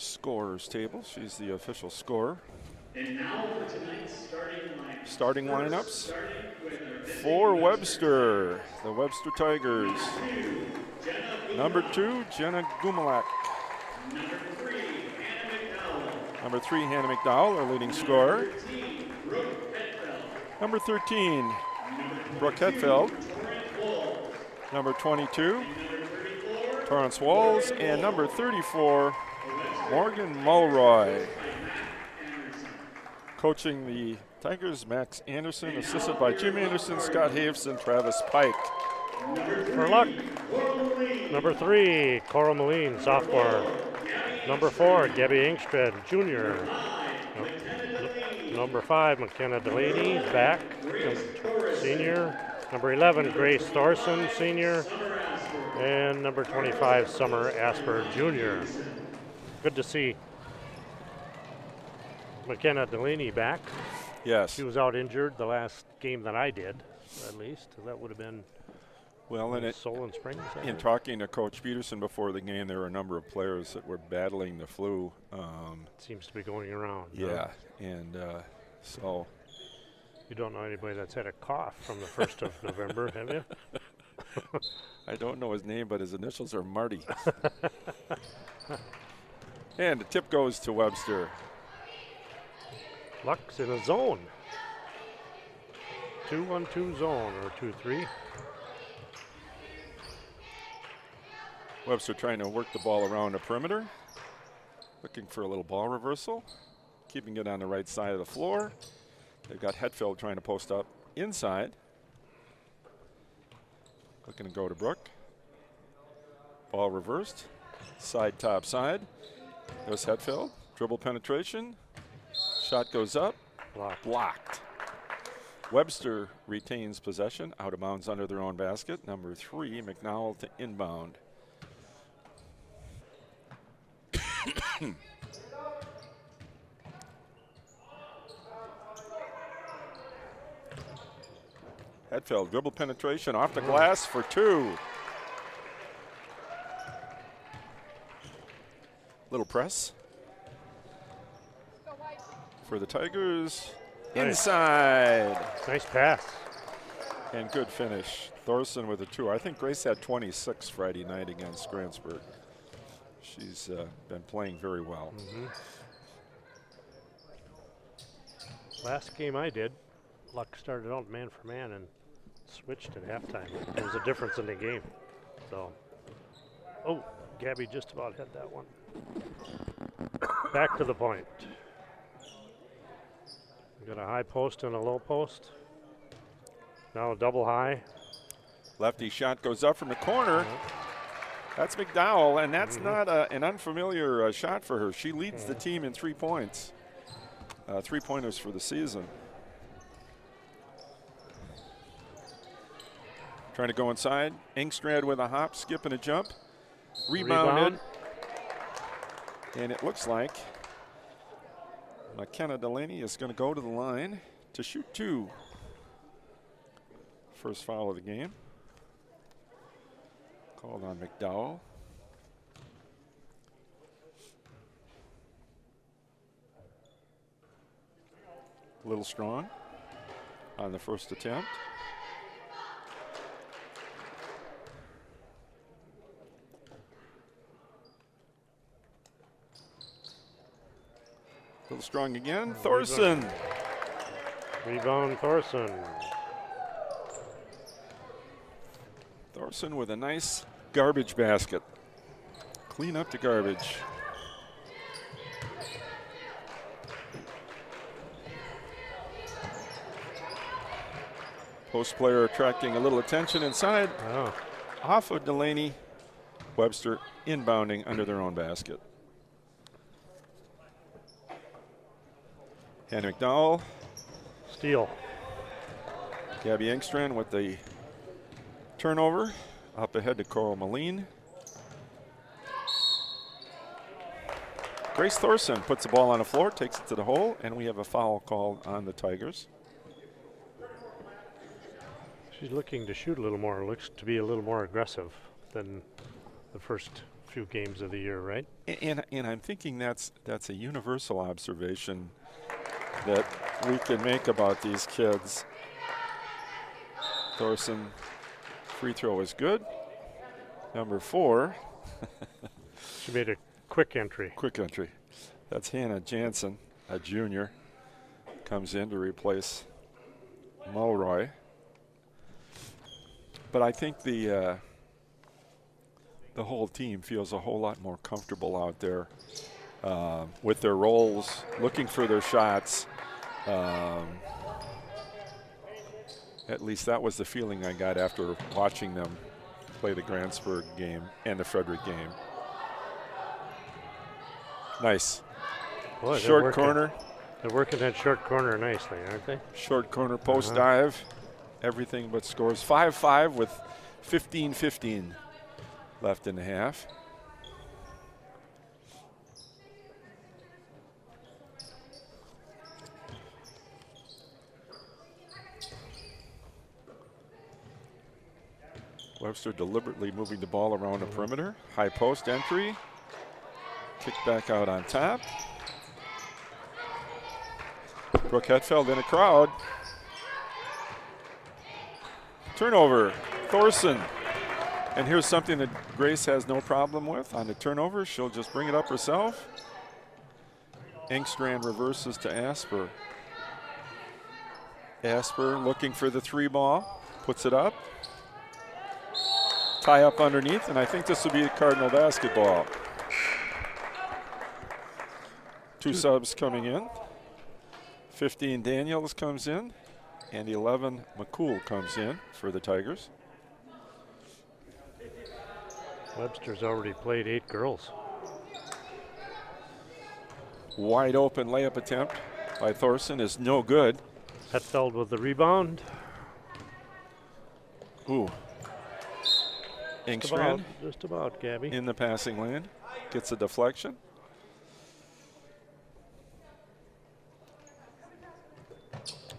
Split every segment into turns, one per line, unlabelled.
scorer's table. She's the official scorer.
And now for tonight's
starting lineups. For Webster, the Webster Tigers. Number 2, Jenna Gumalak. Number 3, Hannah McDowell, our leading scorer. Number 13, Brooke Hetfeld. Number 22, Torrance Walls. And number 34, Morgan Mulroy. Coaching the Tigers, Max Anderson, assisted by Jim Anderson, Scott Haves, and Travis Pike.
For luck, number 3, Cora Moline, sophomore. Number 4, Gabby Engstred, junior. Number 5, McKenna Delaney, back, senior. Number 11, Grace Thorson, senior. And number 25, Summer Asper, junior. Good to see McKenna Delaney back.
Yes.
She was out injured the last game that I did, at least. That would have been Solon Springs.
In talking to Coach Peterson before the game, there were a number of players that were battling the flu.
Seems to be going around.
Yeah, and so.
You don't know anybody that's had a cough from the 1st of November, have you?
I don't know his name, but his initials are Marty. And the tip goes to Webster.
Luck's in a zone. 2-1-2 zone, or 2-3.
Webster trying to work the ball around the perimeter. Looking for a little ball reversal. Keeping it on the right side of the floor. They've got Hetfield trying to post up inside. Looking to go to Brooke. Ball reversed. Side, top, side. There's Hetfield. Dribble penetration. Shot goes up. Blocked. Webster retains possession. Out of bounds under their own basket. Number 3, McNowell to inbound. Hetfield, dribble penetration off the glass for 2. Little press for the Tigers. Nice. Inside.
Nice pass.
And good finish. Thorson with a 2. I think Grace had 26 Friday night against Grantsburg. She's been playing very well.
Last game I did, Luck started out man for man and switched at halftime. There was a difference in the game. So, Gabby just about had that one. Back to the point. We got a high post and a low post. Now a double high.
Lefty shot goes up from the corner. That's McDowell, and that's not an unfamiliar shot for her. She leads the team in 3 points. 3-pointers for the season. Trying to go inside. Engstrad with a hop, skip, and a jump. Rebounded. And it looks like McKenna Delaney is going to go to the line to shoot 2. First foul of the game. Called on McDowell. A little strong on the first attempt. A little strong again. Thorson.
Rebound Thorson.
Thorson with a nice garbage basket. Clean up the garbage. Post player attracting a little attention inside. Off of Delaney. Webster inbounding under their own basket. Hannah McDowell.
Steal.
Gabby Engstrand with the turnover. Up ahead to Coral Moline. Grace Thorson puts the ball on the floor, takes it to the hole, and we have a foul called on the Tigers.
She's looking to shoot a little more. Looks to be a little more aggressive than the first few games of the year, right?
And I'm thinking that's a universal observation that we can make about these kids. Thorson, free throw is good. Number 4.
She made a quick entry.
Quick entry. That's Hannah Jansen, a junior, comes in to replace Mulroy. But I think the whole team feels a whole lot more comfortable out there with their roles, looking for their shots. At least that was the feeling I got after watching them play the Grantsburg game and the Frederick game. Nice.
Boy,
Short corner.
They're working that short corner nicely, aren't they?
Short corner post dive. Everything but scores. 5-5 with 15-15 left in the half. Webster deliberately moving the ball around the perimeter. High post entry. Kick back out on top. Brooke Hetfeld in a crowd. Turnover, Thorson. And here's something that Grace has no problem with. On the turnover, she'll just bring it up herself. Engstrand reverses to Asper. Asper looking for the 3 ball, puts it up. Tie up underneath, and I think this will be a Cardinal basketball. 2 subs coming in. 15 Daniels comes in, and 11 McCool comes in for the Tigers.
Webster's already played 8 girls.
Wide open layup attempt by Thorson is no good.
Hetfeld with the rebound.
Ooh. Engstrand
Just about, Gabby.
in the passing lane. Gets a deflection.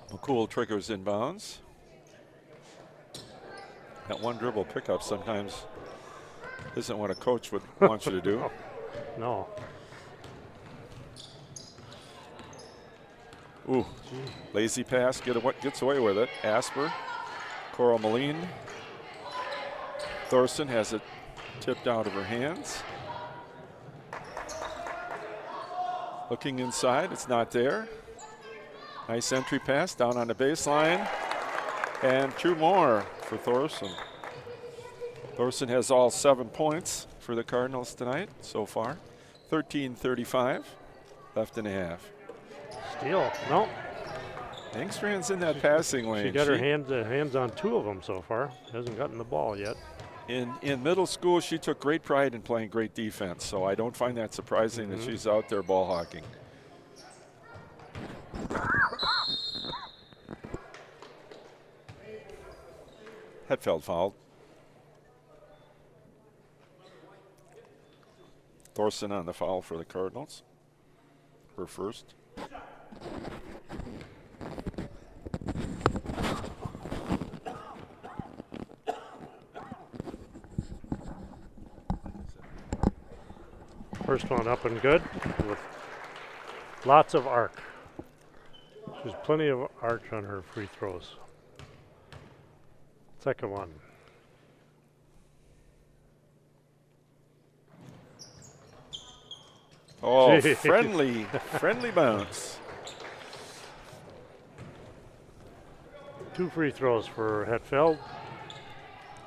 McCool triggers inbounds. That one dribble pickup sometimes isn't what a coach would want you to do.
No.
Ooh, lazy pass, gets away with it. Asper, Coral Moline. Thorson has it tipped out of her hands. Looking inside, it's not there. Nice entry pass down on the baseline. And 2 more for Thorson. Thorson has all 7 points for the Cardinals tonight so far. 13:35 left in the half.
Steal, no.
Engstrand's in that passing lane.
She got her hands on 2 of them so far. Hasn't gotten the ball yet.
In middle school, she took great pride in playing great defense, so I don't find that surprising that she's out there ball hawking. Hetfeld fouled. Thorson on the foul for the Cardinals. Her first.
First one up and good with lots of arc. There's plenty of arc on her free throws. Second one.
Oh,
Gee.
friendly bounce.
2 free throws for Hetfeld.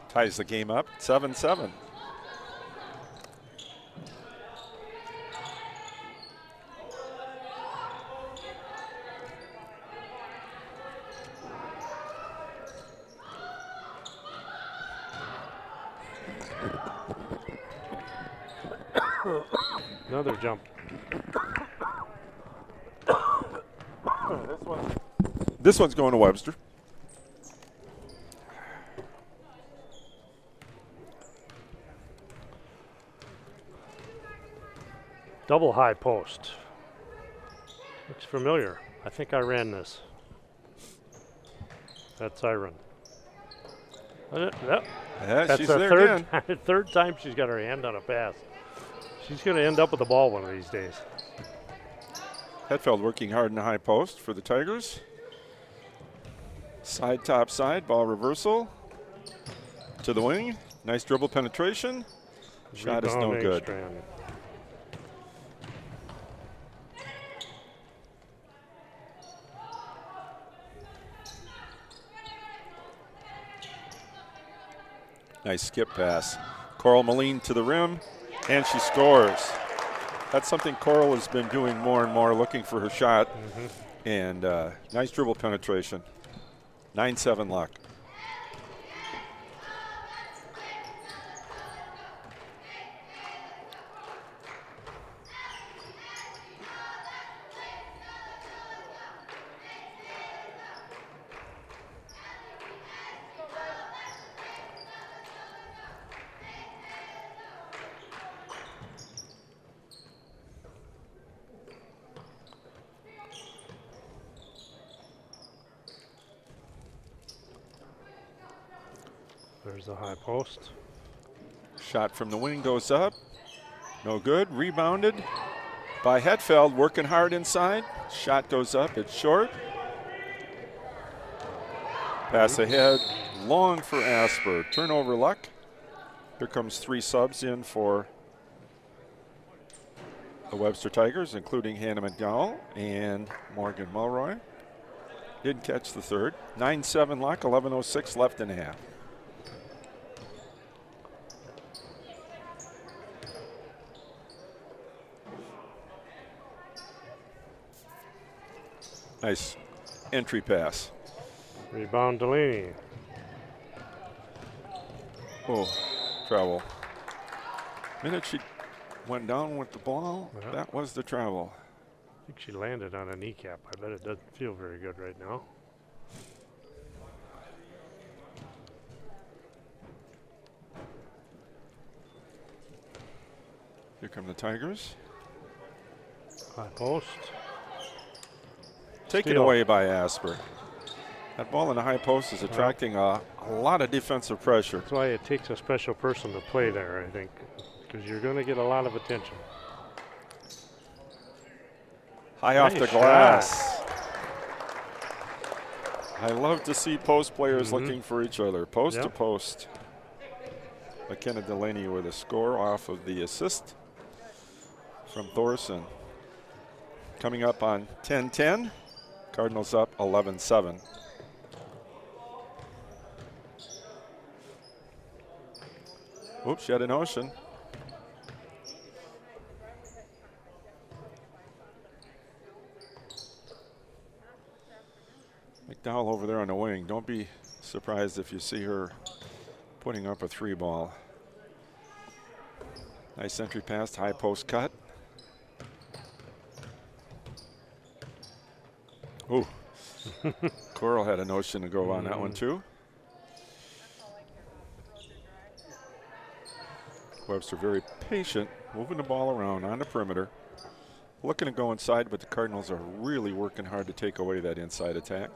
Ties the game up, 7-7.
Another jump.
This one's going to Webster.
Double high post. Looks familiar. I think I ran this. That's Siren. Yep.
Yeah,
That's
she's
the
there again.
third time she's got her hand on a pass. She's going to end up with the ball one of these days.
Hetfeld working hard in the high post for the Tigers. Side, top side, ball reversal to the wing. Nice dribble penetration. Shot is no good.
Strand.
Nice skip pass. Coral Moline to the rim, and she scores. That's something Coral has been doing more and more, looking for her shot. And nice dribble penetration. 9-7 Luck.
There's the high post.
Shot from the wing goes up. No good. Rebounded by Hetfeld, working hard inside. Shot goes up. It's short. Pass ahead. Long for Asper. Turnover Luck. Here comes 3 subs in for the Webster Tigers, including Hannah McDowell and Morgan Mulroy. Didn't catch the third. 9-7 Luck. 11:06 left in the half. Nice entry pass.
Rebound Delaney.
Oh, travel. Minute she went down with the ball,
Yeah.
that was the travel.
I think she landed on a kneecap. I bet it doesn't feel very good right now.
Here come the Tigers.
High post.
Taken
Steal.
away by Asper. That ball in the high post is attracting a lot of defensive pressure.
That's why it takes a special person to play there, I think, because you're going to get a lot of attention.
High off
Nice
the glass. I love to see post players looking for each other. Post to post. McKenna Delaney with a score off of the assist from Thorson. Coming up on 10-10. Cardinals up 11-7. Oops, she had an ocean. McDowell over there on the wing. Don't be surprised if you see her putting up a 3 ball. Nice entry pass, high post cut. Ooh. Coral had a notion to go on that one too. Webster very patient, moving the ball around on the perimeter. Looking to go inside, but the Cardinals are really working hard to take away that inside attack.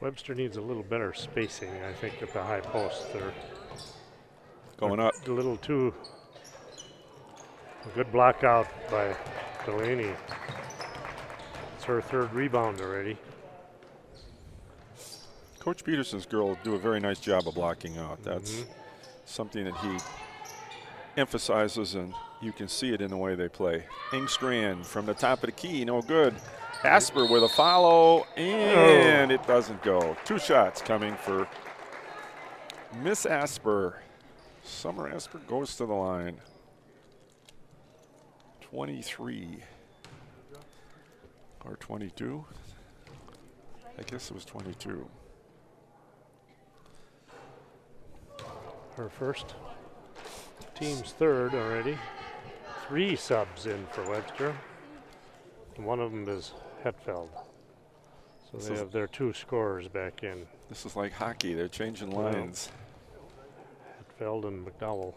Webster needs a little better spacing, I think, at the high post. They're
going up.
A little too. A good block out by Delaney. It's her 3rd rebound already.
Coach Peterson's girls do a very nice job of blocking out. That's something that he emphasizes, and you can see it in the way they play. Engstrand from the top of the key, no good. Asper with a follow, and it doesn't go. 2 shots coming for Miss Asper. Summer Asper goes to the line. 23 or 22. I guess it was 22.
Her first, team's 3rd already. 3 subs in for Webster. And one of them is Hetfeld. So they have their 2 scorers back in.
This is like hockey. They're changing lines.
Hetfeld and McDowell.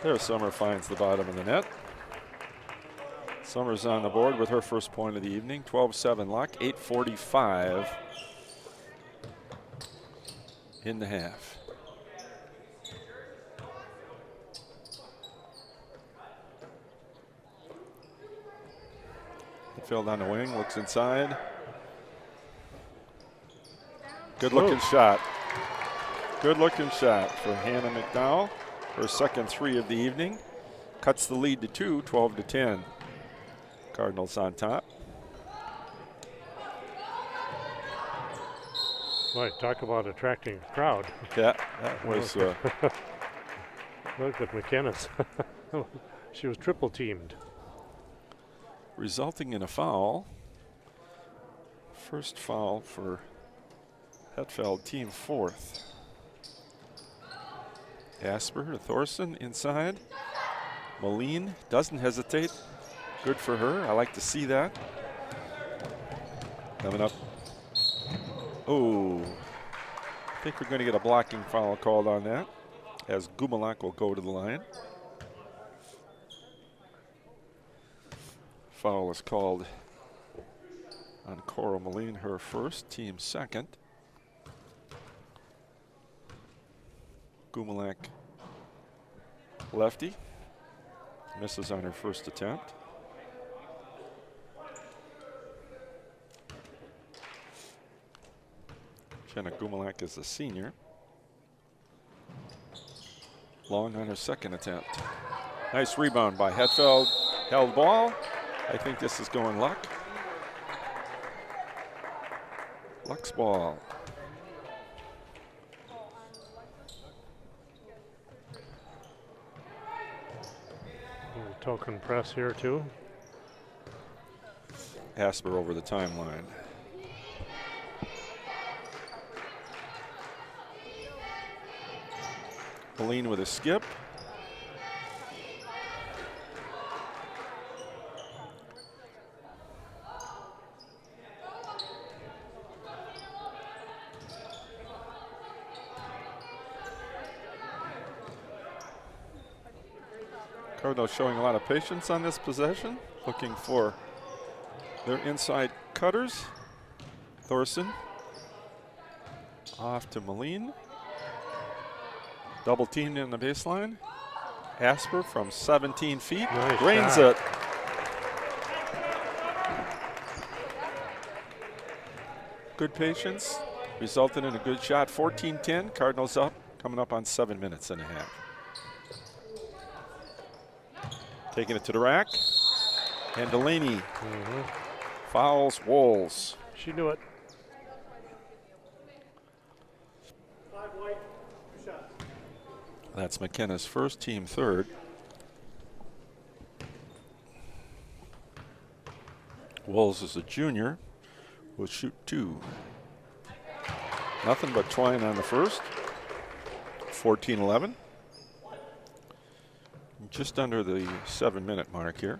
There, Summer finds the bottom of the net. Summer's on the board with her first point of the evening. 12-7 Luck, 8:45 in the half. Hetfield on the wing, looks inside. Good looking shot. Good looking shot for Hannah McDowell. Her second 3 of the evening. Cuts the lead to 2, 12-10. Cardinals on top.
Boy, talk about attracting a crowd.
Yeah, that was.
Look at McKenna's. She was triple teamed.
Resulting in a foul. First foul for Hetfeld, team 4th. Asper, Thorson inside. Moline doesn't hesitate. Good for her. I like to see that. Coming up. Oh, I think we're going to get a blocking foul called on that, as Gumalak will go to the line. Foul is called on Cora Moline, her first, team second. Gumalak, lefty, misses on her first attempt. Jenna Gumalak is a senior. Long on her second attempt. Nice rebound by Hetfeld. Held ball. I think this is going Luck. Luck's ball.
Token press here too.
Asper over the timeline. Moline with a skip. Cardinals showing a lot of patience on this possession, looking for their inside cutters. Thorson off to Moline. Double teamed in the baseline. Asper from 17 feet.
Nice
drains
shot.
it. Good patience, resulted in a good shot. 14-10, Cardinals up, coming up on 7 minutes and a half. Taking it to the rack. And Delaney fouls Wolves.
She knew it.
That's McKenna's first, team third. Wolves is a junior, will shoot 2. Nothing but Twine on the first. 14-11. Just under the 7-minute mark here.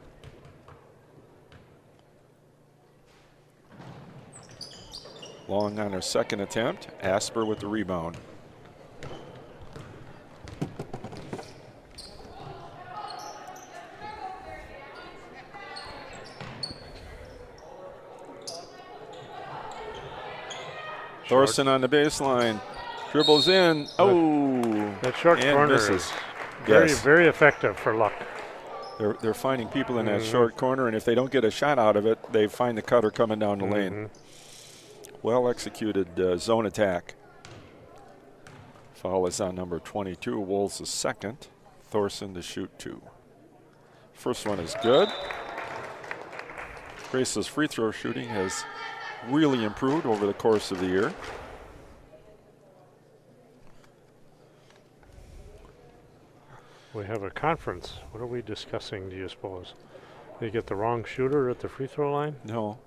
Long on her second attempt. Asper with the rebound. Thorson on the baseline, dribbles in.
That short corner
misses.
is very, very effective for Luck.
They're finding people in that short corner, and if they don't get a shot out of it, they find the cutter coming down the lane. Well executed zone attack. Foul is on number 22. Wolves is second. Thorson to shoot 2. First one is good. Grace's free throw shooting has really improved over the course of the year.
We have a conference. What are we discussing, do you suppose? They get the wrong shooter at the free throw line?
No.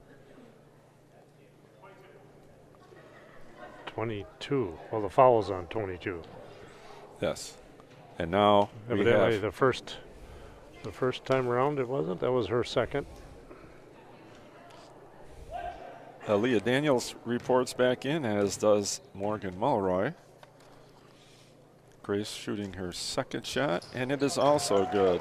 22. Well, the foul's on 22.
Yes. And now we
Evidently
have
the first time around it wasn't. That was her second.
Leah Daniels reports back in, as does Morgan Mulroy. Grace shooting her second shot, and it is also good.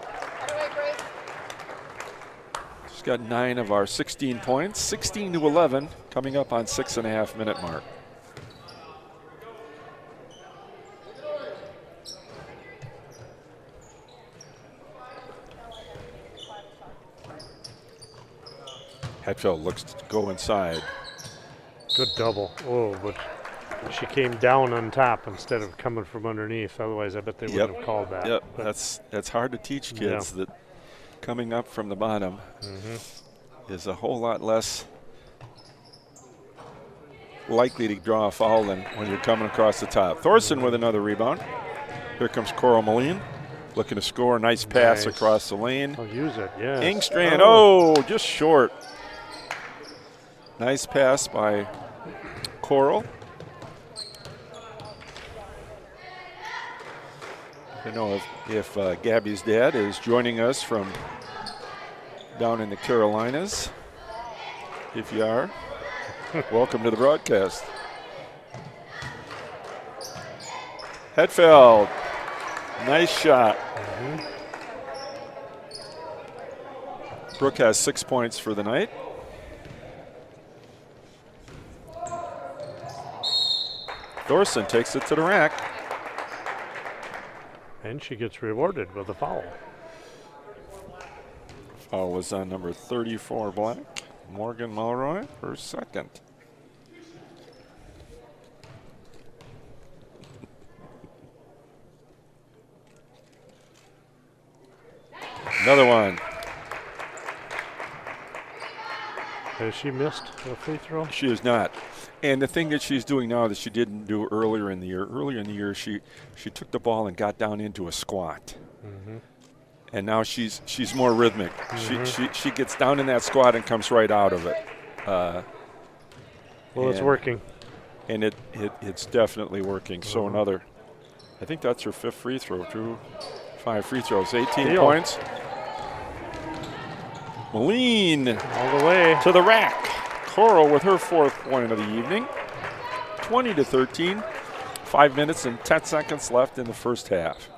She's got 9 of our 16 points, 16-11, coming up on 6.5-minute mark. Hatfield looks to go inside.
Good double. Oh, but she came down on top instead of coming from underneath. Otherwise, I bet they wouldn't have called that.
Yep,
But
that's hard to teach kids that coming up from the bottom is a whole lot less likely to draw a foul than when you're coming across the top. Thorson with another rebound. Here comes Coral Moline, looking to score. Nice pass across the lane.
I'll use it, yeah.
Engstrand, just short. Nice pass by Coral. I don't know if Gabby's dad is joining us from down in the Carolinas. If you are, welcome to the broadcast. Hetfeld, nice shot. Brooke has 6 points for the night. Thorson takes it to the rack.
And she gets rewarded with a foul.
Foul was on number 34, Black. Morgan Mulroy, her second. Another one.
Has she missed a free throw?
She is not. And the thing that she's doing now that she didn't do earlier in the year, she took the ball and got down into a squat. And now she's more rhythmic. She gets down in that squat and comes right out of it.
Well, it's working.
And it's definitely working. So another, I think that's her 5th free throw. 5 free throws, 18 points. Moline
all the way
to the rack. Coral with her 4th point of the evening. 20-13. 5 minutes and 10 seconds left in the first half.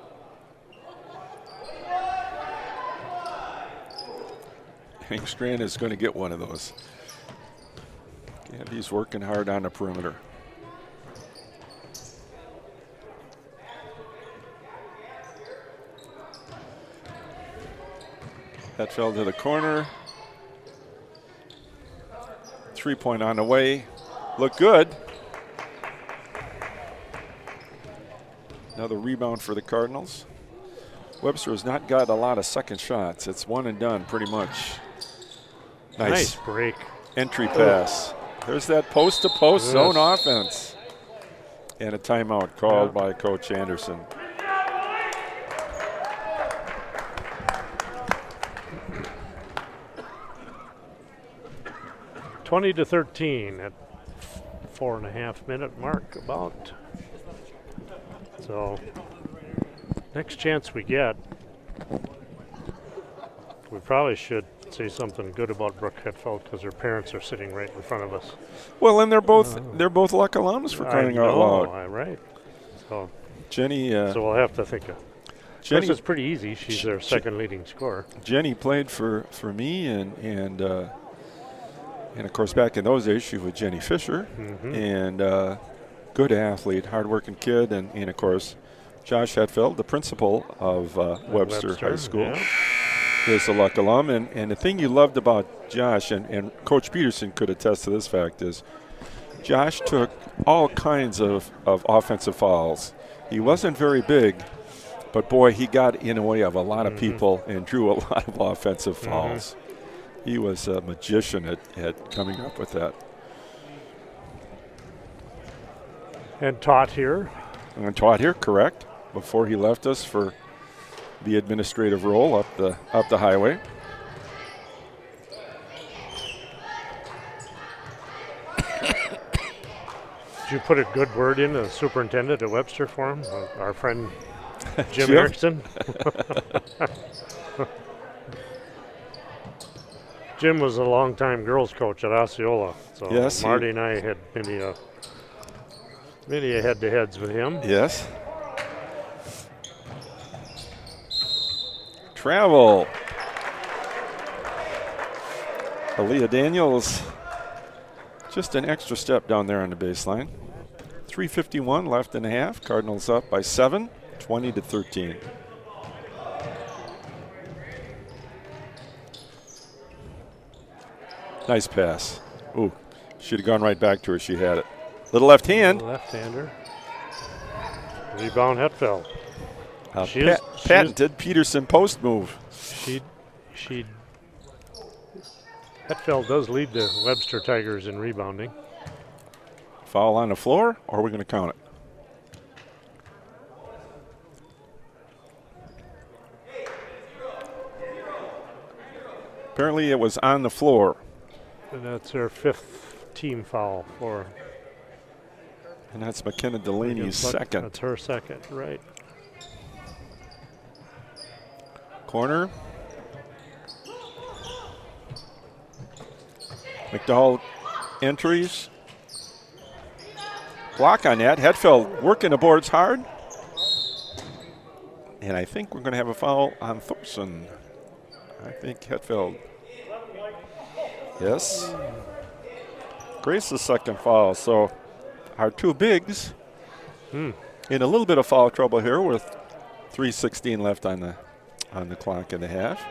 Engstrand is going to get one of those. Gabby's working hard on the perimeter. That fell to the corner. 3-point on the way. Look good. Another rebound for the Cardinals. Webster has not got a lot of second shots. It's one and done pretty much.
Nice break.
Entry pass. There's that post-to-post zone offense. And a timeout called by Coach Anderson.
Twenty to 13 at 4.5 minute mark about. So next chance we get, we probably should say something good about Brooke Hetfeld because her parents are sitting right in front of us.
Well, and they're both Luck alums for crying out loud.
Right. So
Jenny.
So we'll have to think of. Jenny is pretty easy. She's their second leading scorer.
Jenny played for me and of course back in those days she was Jenny Fisher and good athlete, hardworking kid, and of course Josh Hetfeld, the principal of Webster High School. Is a Luck alum, and the thing you loved about Josh, and Coach Peterson could attest to this fact, is Josh took all kinds of offensive fouls. He wasn't very big, but boy, he got in the way of a lot of people and drew a lot of offensive fouls. He was a magician at coming up with that.
And taught here.
And taught here, correct, before he left us for the administrative role up the highway.
Did you put a good word in the superintendent at Webster for him, our friend Jim Erickson? Jim was a longtime girls coach at Osceola, so
yes,
Marty and I had many a head-to-heads with him.
Yes. Travel. Aaliyah Daniels, just an extra step down there on the baseline. 3:51 left in the half. Cardinals up by 7, 20-13. Nice pass. Ooh, should have gone right back to her. She had it. Little left hand.
Left-hander. Rebound Hetfeld.
Patented Peterson post move.
Hetfeld does lead the Webster Tigers in rebounding.
Foul on the floor, or are we going to count it? Apparently it was on the floor.
And that's her 5th team foul for.
And that's McKenna Delaney's second.
That's her second, right.
Corner. McDowell entries. Block on that. Hetfeld working the boards hard. And I think we're going to have a foul on Thorson. I think Hetfeld. Yes. Grace's second foul. So our two bigs in a little bit of foul trouble here with 3:16 left on the clock and a half.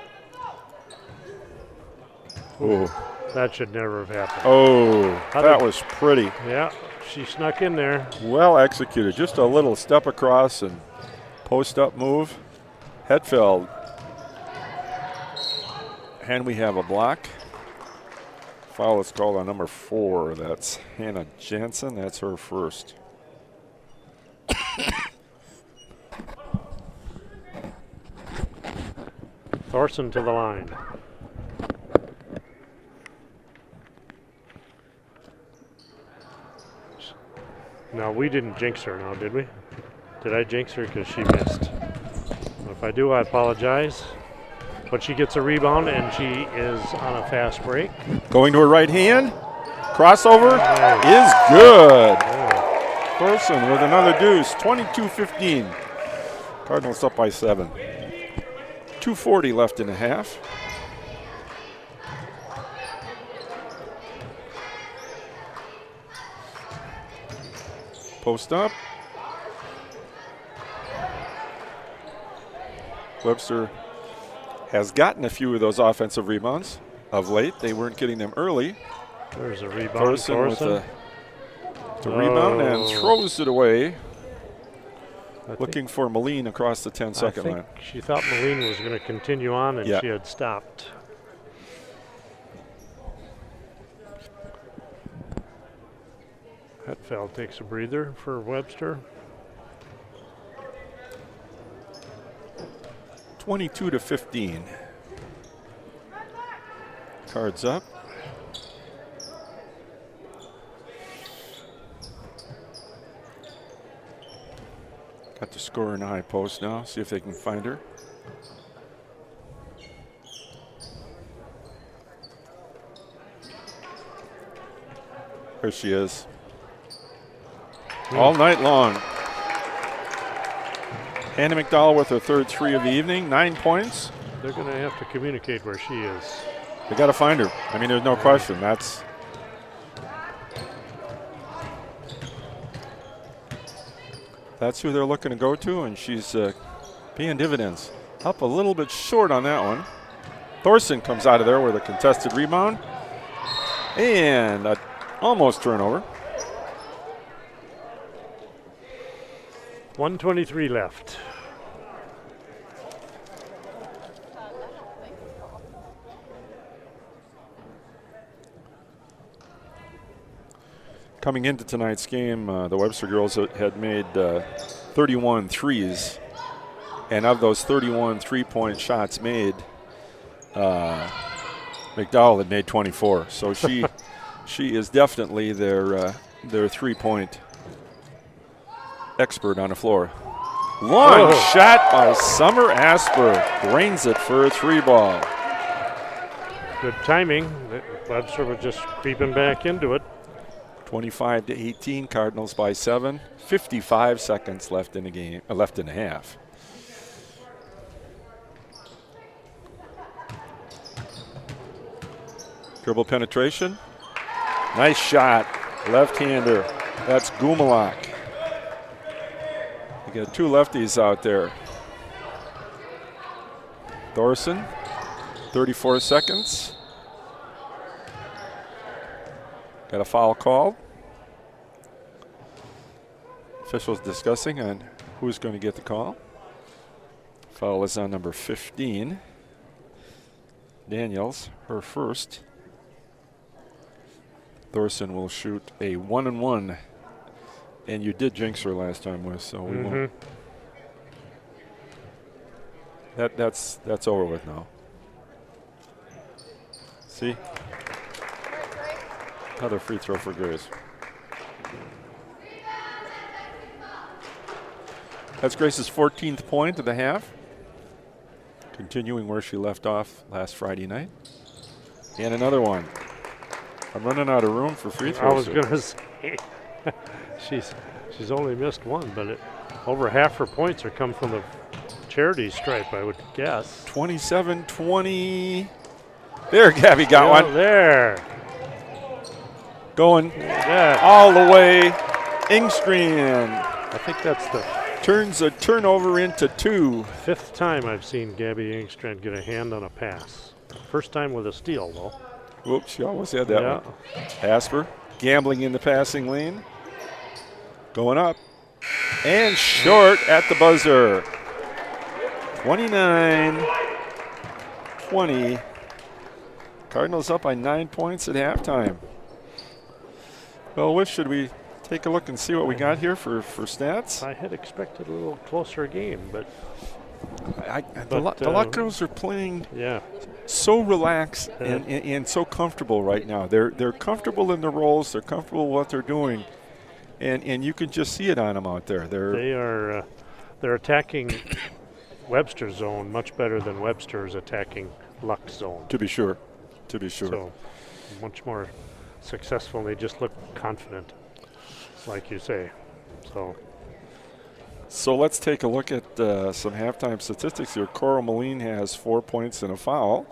Oh.
That should never have happened.
Oh, that was pretty.
Yeah, she snuck in there.
Well executed. Just a little step across and post-up move. Hetfeld. And we have a block. Foul is called on number 4. That's Hannah Jansen. That's her first.
Thorson to the line. No, we didn't jinx her now, did we? Did I jinx her because she missed? If I do, I apologize. But she gets a rebound, and she is on a fast break.
Going to her right hand. Crossover is good. Thorson with another deuce. 22-15. Cardinals up by 7. 2:40 left in the half. Post up. Webster has gotten a few of those offensive rebounds of late. They weren't getting them early.
There's a rebound.
Thorson with the rebound and throws it away. Looking for Moline across the 10-second line.
She thought Moline was going to continue on, and she had stopped. Hetfeld takes a breather for Webster.
22-15. Cards up. Got the scorer in the high post now. See if they can find her. Here she is. All night long. Hannah McDowell with her third 3 of the evening, 9 points.
They're going to have to communicate where she is.
They got to find her. I mean, there's no question. That's who they're looking to go to, and she's paying dividends. Up a little bit short on that one. Thorson comes out of there with a contested rebound and a almost turnover.
1:23 left.
Coming into tonight's game, the Webster girls had made 31 threes, and of those 31 three-point shots made, McDowell had made 24. So she is definitely their three-point expert on the floor. Long shot by Summer Asper. Drains it for a 3-ball.
Good timing. Webster was just creeping back into it.
25-18, Cardinals by 7. 55 seconds left in the game, left in the half. Dribble penetration. Nice shot. Left-hander. That's Gumalak. You got 2 lefties out there. Thorson, 34 seconds. Got a foul called. Officials discussing on who's going to get the call. Foul is on number 15. Daniels, her first. Thorson will shoot a 1-and-1. And you did jinx her last time with, so we won't. That's over with now. See? Another free throw for Grace. That's Grace's 14th point of the half. Continuing where she left off last Friday night. And another one. I'm running out of room for free throws.
I was going to say, she's only missed one, but over half her points are come from the charity stripe, I would guess.
27-20. There, Gabby got one.
There.
Going all the way. Engstrand.
I think that's the
turns a turnover into 2.
5th time I've seen Gabby Engstrand get a hand on a pass. First time with a steal, though.
Whoops, she almost had that one. Asper gambling in the passing lane. Going up. And short at the buzzer. 29-20. Cardinals up by 9 points at halftime. Well, should we take a look and see what we got here for stats?
I had expected a little closer game, but
the Luck girls are playing so relaxed and so comfortable right now. They're comfortable in their roles. They're comfortable with what they're doing, and you can just see it on them out there.
They're attacking Webster zone much better than Webster's attacking Luck zone.
To be sure.
So much more successful, and they just look confident, like you say.
So let's take a look at some halftime statistics here. Coral Moline has 4 points and a foul.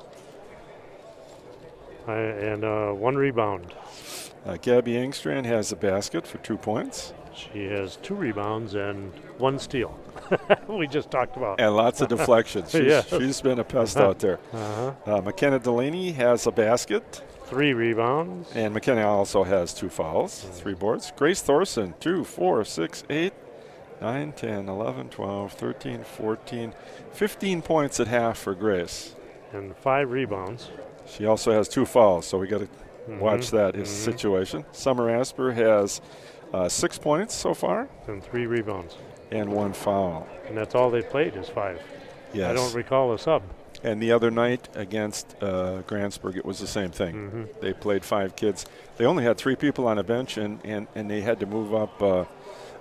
And 1 rebound.
Gabby Engstrand has a basket for 2 points.
She has 2 rebounds and 1 steal. We just talked about.
And lots of deflections. She's been a pest out there. McKenna Delaney has a basket.
3 rebounds.
And McKenna also has 2 fouls, 3 boards. Grace Thorson, 2, 4, 6, 8, 9, 10, 11, 12, 13, 14, 15 points at half for Grace.
And 5 rebounds.
She also has 2 fouls, so we got to watch that situation. Summer Asper has 6 points so far.
And 3 rebounds.
And 1 foul.
And that's all they played is 5.
Yes.
I don't recall a sub.
And the other night against Grantsburg, it was the same thing. They played 5 kids. They only had 3 people on a bench, and they had to move up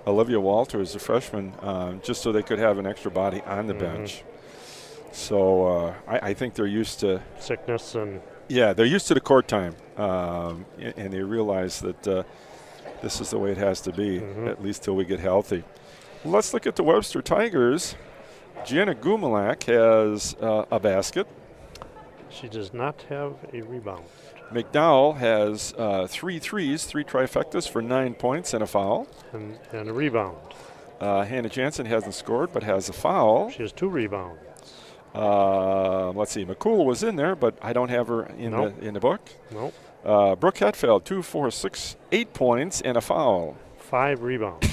Olivia Walters, a freshman, just so they could have an extra body on the bench. So I think they're used to
sickness and
they're used to the court time, and they realize that this is the way it has to be, at least till we get healthy. Let's look at the Webster Tigers. Gianna Gumalak has a basket.
She does not have a rebound.
McDowell has 3 threes, 3 trifectas for 9 points and a foul.
And a rebound.
Hannah Jansen hasn't scored but has a foul.
She has 2 rebounds.
Let's see. McCool was in there, but I don't have her in the book.
Nope.
Brooke Hetfeld, 2, 4, 6, 8 points and a foul.
5 rebounds.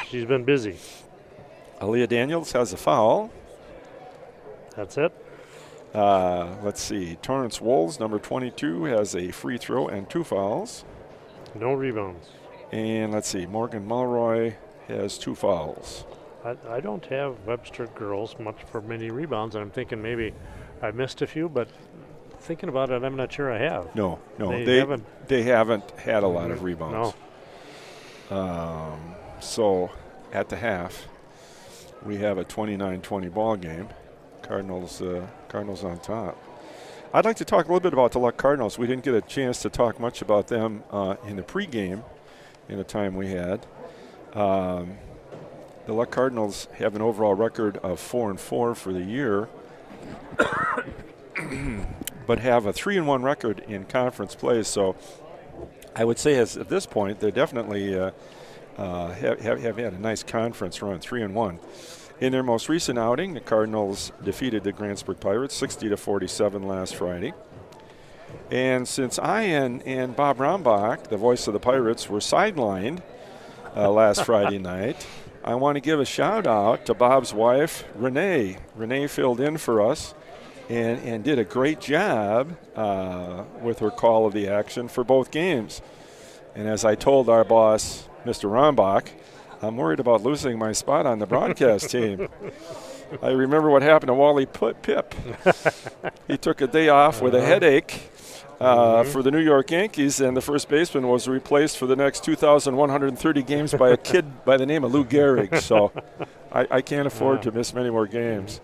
She's been busy.
Aaliyah Daniels has a foul.
That's it.
Let's see. Torrance Wolves, number 22, has a free throw and 2 fouls.
No rebounds.
And let's see. Morgan Mulroy has 2 fouls.
I don't have Webster girls much for many rebounds, and I'm thinking maybe I missed a few, but thinking about it, I'm not sure I have.
No, they haven't had a lot of rebounds.
No.
So at the half, we have a 29-20 ball game. Cardinals on top. I'd like to talk a little bit about the Luck Cardinals. We didn't get a chance to talk much about them in the pregame in the time we had. The Luck Cardinals have an overall record of 4-4 for the year, but have a 3-1 record in conference play. So I would say at this point, they definitely have had a nice conference run, 3-1. In their most recent outing, the Cardinals defeated the Grantsburg Pirates 60-47 last Friday. And since I and Bob Rombach, the voice of the Pirates, were sidelined last Friday night, I want to give a shout out to Bob's wife, Renee. Renee filled in for us and did a great job with her call of the action for both games. And as I told our boss, Mr. Rombach, I'm worried about losing my spot on the broadcast team. I remember what happened to Wally Pipp. He took a day off with a headache for the New York Yankees, and the first baseman was replaced for the next 2,130 games by a kid by the name of Lou Gehrig. So I can't afford to miss many more games.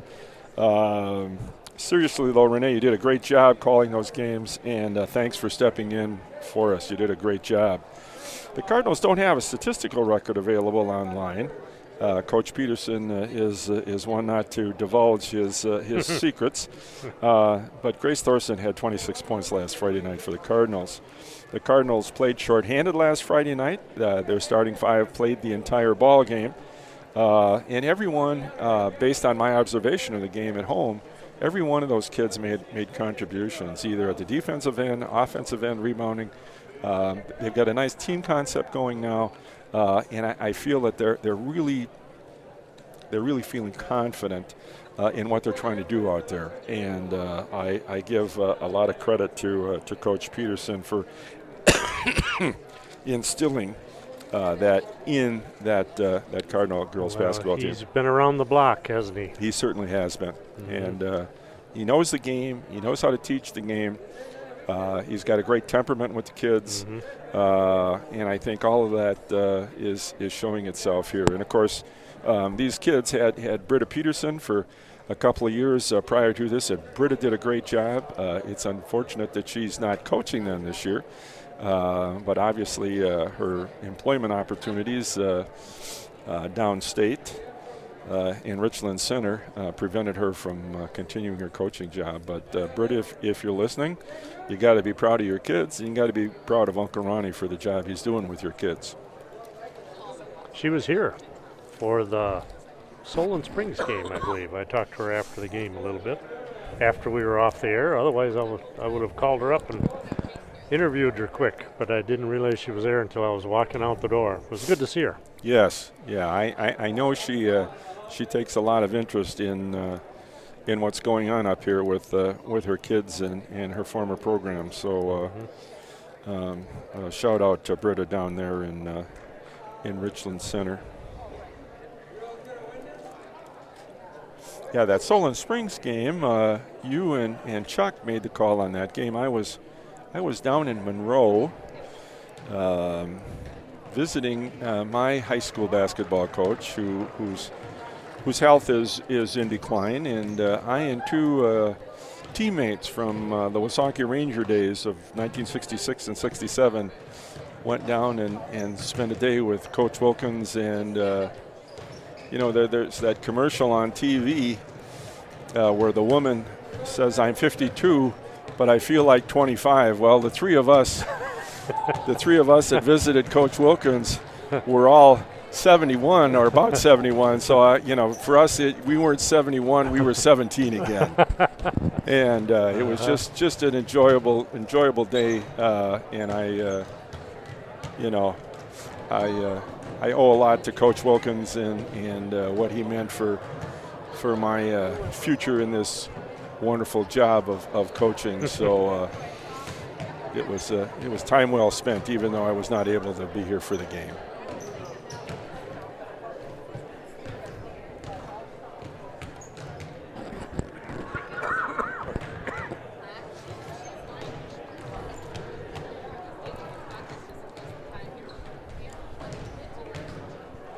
Seriously, though, Renee, you did a great job calling those games, and thanks for stepping in for us. You did a great job. The Cardinals don't have a statistical record available online. Coach Peterson is one not to divulge his secrets. But Grace Thorson had 26 points last Friday night for the Cardinals. The Cardinals played shorthanded last Friday night. Their starting five played the entire ball game. And everyone, based on my observation of the game at home, every one of those kids made contributions, either at the defensive end, offensive end, rebounding. They've got a nice team concept going now. And I feel that they're really feeling confident in what they're trying to do out there. And I give a lot of credit to Coach Peterson for instilling that in that Cardinal girls basketball team.
He's been around the block, hasn't he?
He certainly has been. And he knows the game. He knows how to teach the game. He's got a great temperament with the kids. And I think all of that is showing itself here. And, of course, these kids had Britta Peterson for a couple of years prior to this, and Britta did a great job. It's unfortunate that she's not coaching them this year. But obviously her employment opportunities downstate in Richland Center prevented her from continuing her coaching job. But Britta, if you're listening, you got to be proud of your kids, and you got to be proud of Uncle Ronnie for the job he's doing with your kids.
She was here for the Solon Springs game, I believe. I talked to her after the game a little bit, after we were off the air. Otherwise, I would have called her up and interviewed her quick, but I didn't realize she was there until I was walking out the door. It was good to see her.
Yes, yeah, I know she takes a lot of interest in what's going on up here with her kids and her former program. So shout out to Britta down there in Richland Center. Yeah, that Solon Springs game, you and Chuck made the call on that game. I was down in Monroe visiting my high school basketball coach whose health is in decline, and I and two teammates from the Woonsocket Ranger days of 1966 and 67 went down and spent a day with Coach Wilkins. And there's that commercial on TV where the woman says, "I'm 52, but I feel like 25." Well, the three of us that visited Coach Wilkins were all 71 or about 71. So, for us, we weren't 71, we were 17 again. And it was just an enjoyable day. And I owe a lot to Coach Wilkins and what he meant for my future in this wonderful job of coaching. So it was time well spent, even though I was not able to be here for the game.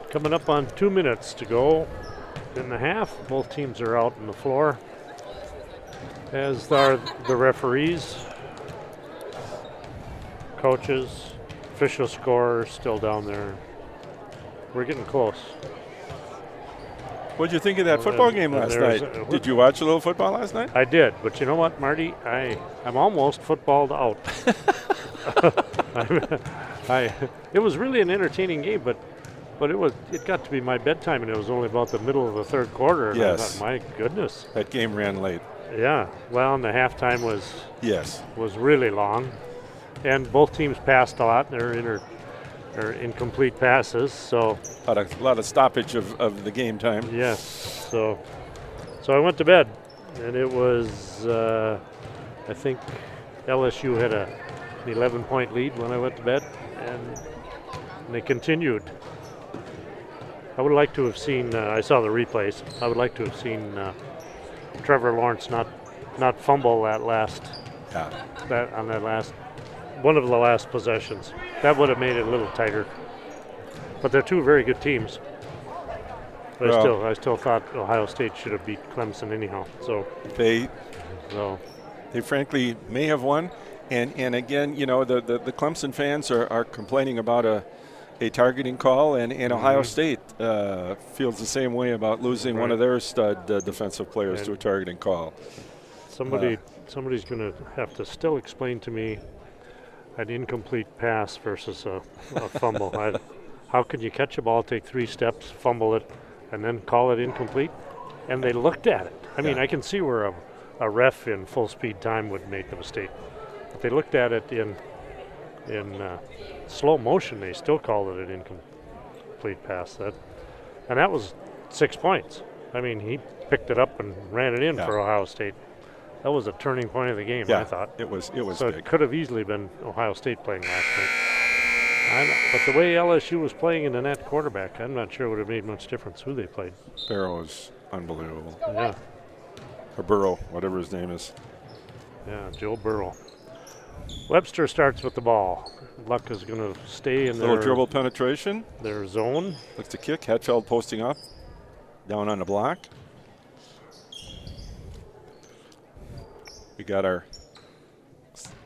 Coming up on 2 minutes to go in the half. Both teams are out on the floor, as are the referees, coaches, official scorers still down there. We're getting close.
What did you think of that football game last night? Did you watch a little football last night?
I did, but you know what, Marty? I'm almost footballed out. It was really an entertaining game, but it got to be my bedtime, and it was only about the middle of the third quarter. And
yes.
I thought, my goodness.
That game ran late.
Yeah, well, and the halftime was really long, and both teams passed a lot. They're incomplete passes, so
A lot of stoppage of the game time.
yes. So I went to bed, and it was I think LSU had an 11-point lead when I went to bed, and they continued. I would like to have seen. I saw the replays. I would like to have seen Trevor Lawrence not fumble that last one of the last possessions. That would have made it a little tighter. But they're two very good teams. But I still thought Ohio State should have beat Clemson anyhow. So
they frankly may have won. And again, you know, the Clemson fans are complaining about a targeting call, and Ohio State feels the same way about losing one of their stud defensive players to a targeting call.
Somebody's going to have to still explain to me an incomplete pass versus a fumble. How can you catch a ball, take 3 steps, fumble it, and then call it incomplete? And they looked at it. I mean, I can see where a ref in full speed time would make the mistake. But they looked at it in slow motion. They still called it an incomplete pass. And that was 6 points. I mean, he picked it up and ran it in for Ohio State. That was a turning point of the game, I thought.
It was
so
big.
It could have easily been Ohio State playing last night. But the way LSU was playing in the net quarterback, I'm not sure it would have made much difference who they played.
Barrow is unbelievable.
Yeah.
Or Burrow, whatever his name is.
Yeah, Joe Burrow. Webster starts with the ball. Luck is going to stay in
Little dribble penetration.
Their zone.
Looks to kick. Hetfeld posting up. Down on the block. We got our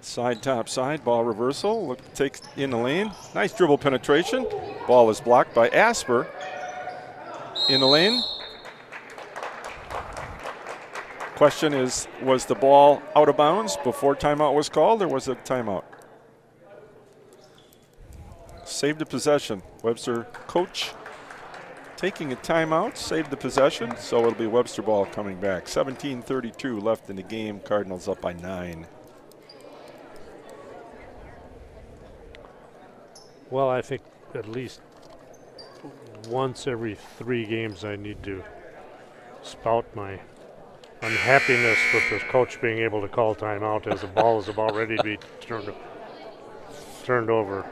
side, top side, ball reversal. Look, takes in the lane. Nice dribble penetration. Ball is blocked by Asper. In the lane. Question is, was the ball out of bounds before timeout was called, or was it timeout? Saved the possession. Webster coach taking a timeout, saved the possession, so it'll be Webster ball coming back. 17:32 left in the game. Cardinals up by 9.
Well, I think at least once every 3 games I need to spout my unhappiness with the coach being able to call timeout as the ball is about ready to be turned over.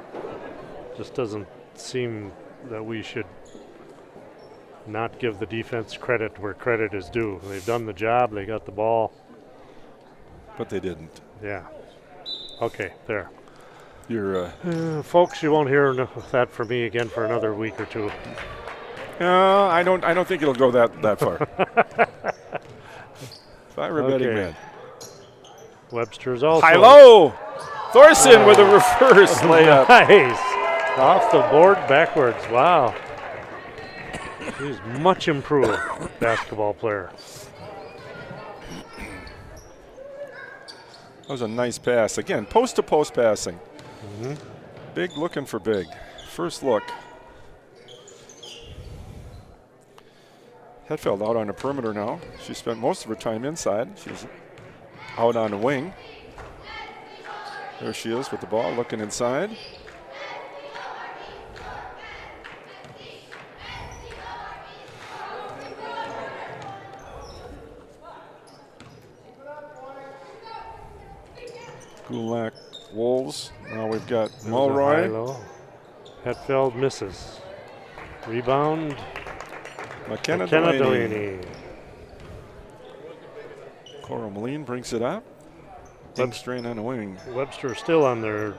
Just doesn't seem that we should not give the defense credit where credit is due. They've done the job. They got the ball.
But they didn't.
Yeah. Okay, there.
You're
folks, you won't hear that from me again for another week or 2.
I don't think it'll go that far. If I were a betting man.
Webster's also.
High-low. Thorson with a reverse layup.
Nice. Off the board backwards. Wow. He's much improved basketball player.
That was a nice pass. Again, post-to-post passing. Big looking for big. First look. Hetfeld out on the perimeter now. She spent most of her time inside. She's out on the wing. There she is with the ball, looking inside. Gulak, Wolves. Now we've got Mulroy.
Hetfeld misses. Rebound.
McKenna
Delaney.
Cora Moline brings it up. Big strain on the wing.
Webster still on their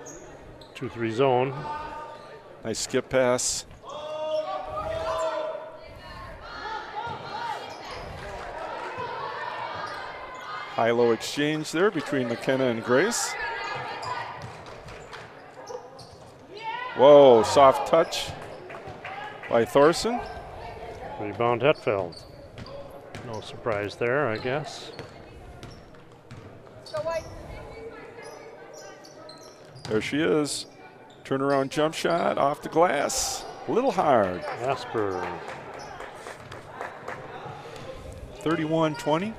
2-3 zone.
Nice skip pass. High-low exchange there between McKenna and Grace. Whoa, soft touch by Thorson.
Rebound Hetfeld. No surprise there, I guess.
There she is. Turnaround jump shot off the glass. A little hard.
Asper.
31-20.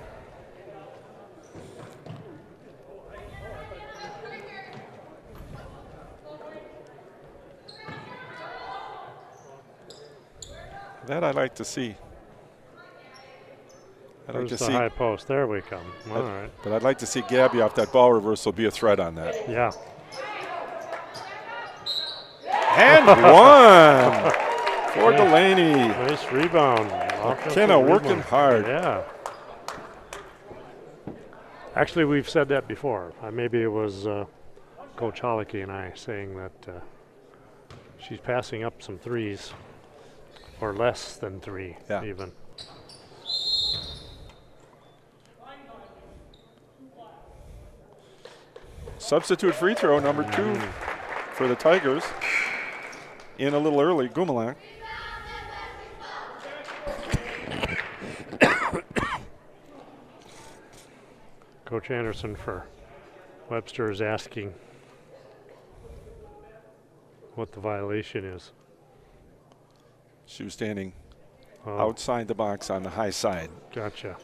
That I'd like to see. I'd like
There's
to
the
see.
high post. There we come. All right.
But I'd like to see Gabby off that ball reversal be a threat on that.
Yeah.
And one for Delaney.
Nice rebound.
McKenna working hard.
Yeah. Actually, we've said that before. Maybe it was Coach Holicky and I saying that she's passing up some threes, or less than three, even.
Substitute free throw number 2 for the Tigers. In a little early, Gumalak.
Coach Anderson for Webster is asking what the violation is.
She was standing outside the box on the high side.
Gotcha.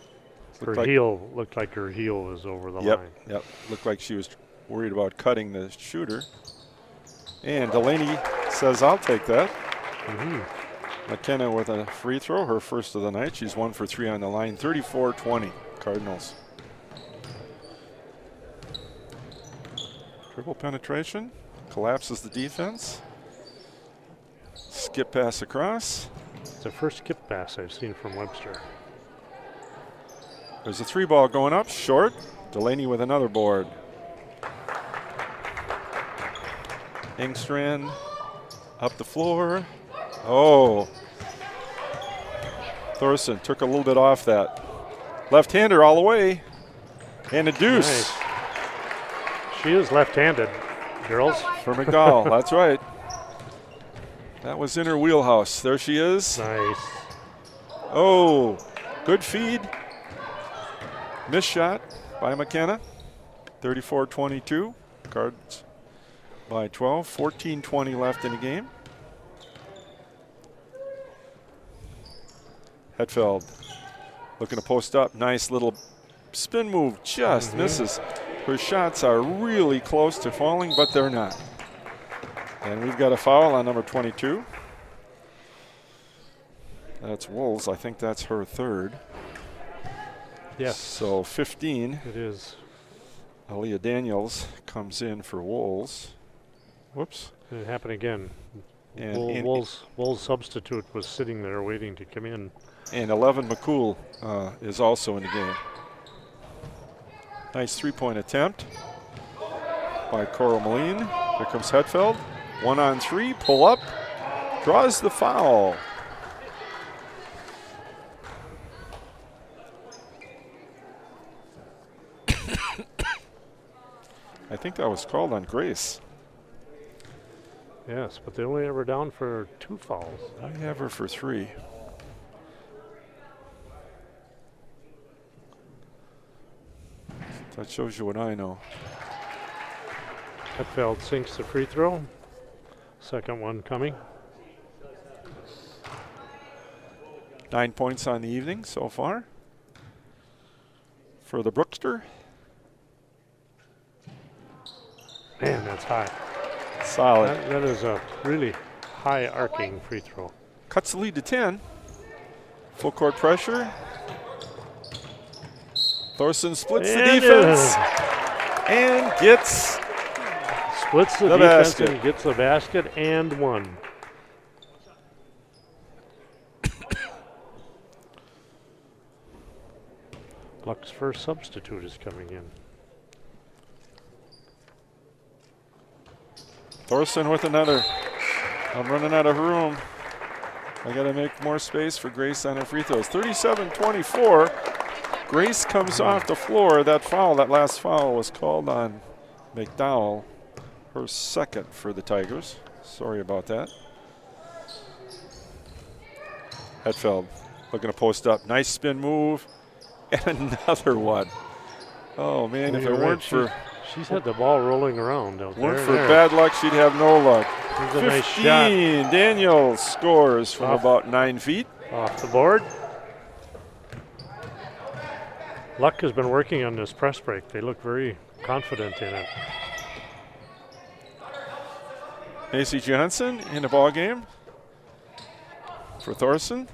Looked
Her
like
heel looked like her heel was over the line.
Yep. Looked like she was worried about cutting the shooter. And Delaney says, I'll take that. McKenna with a free throw, her first of the night. She's 1 for 3 on the line. 34-20, Cardinals. Dribble penetration, collapses the defense. Skip pass across.
It's the first skip pass I've seen from Webster.
There's a 3-ball going up, short. Delaney with another board. Engstrand up the floor. Oh. Thorson took a little bit off that. Left-hander all the way. And a deuce.
Nice. She is left-handed, girls.
For McDowell, that's right. That was in her wheelhouse. There she is.
Nice.
Oh, good feed. Missed shot by McKenna. 34-22. Cards by 12. 14-20 left in the game. Hetfeld looking to post up. Nice little spin move. Just misses. Her shots are really close to falling, but they're not. And we've got a foul on number 22. That's Wolves. I think that's her third.
Yes.
So 15.
It is.
Aaliyah Daniels comes in for Wolves. Whoops.
It happened again.
And
Wolves substitute was sitting there waiting to come in.
And 11 McCool is also in the game. Nice three-point attempt by Coral Moline. Here comes Hetfeld. 1-on-3, pull up, draws the foul. I think that was called on Grace.
Yes, but they only ever down for 2 fouls.
I have her for 3. That shows you what I know.
Hetfeld sinks the free throw. Second one coming.
9 points on the evening so far for the Brookster.
Man, that's high.
Solid.
That is a really high arcing free throw.
Cuts the lead to 10. Full court pressure. Thorson splits the defense and gets
splits the defense basket. And gets the basket and one. Luck's first substitute is coming in.
Thorson with another. I'm running out of room. I got to make more space for Grace on her free throws. 37-24. Grace comes off the floor. That last foul was called on McDowell, her second for the Tigers. Sorry about that. Hetfeld looking to post up. Nice spin move. And another one. Oh, man, if it weren't for...
She's had the ball rolling around out there.
Weren't for bad luck, she'd have no luck.
15, nice shot.
Daniels scores from about 9 feet.
Off the board. Luck has been working on this press break. They look very confident in it.
Macy Johnson in the ball game for Thorson.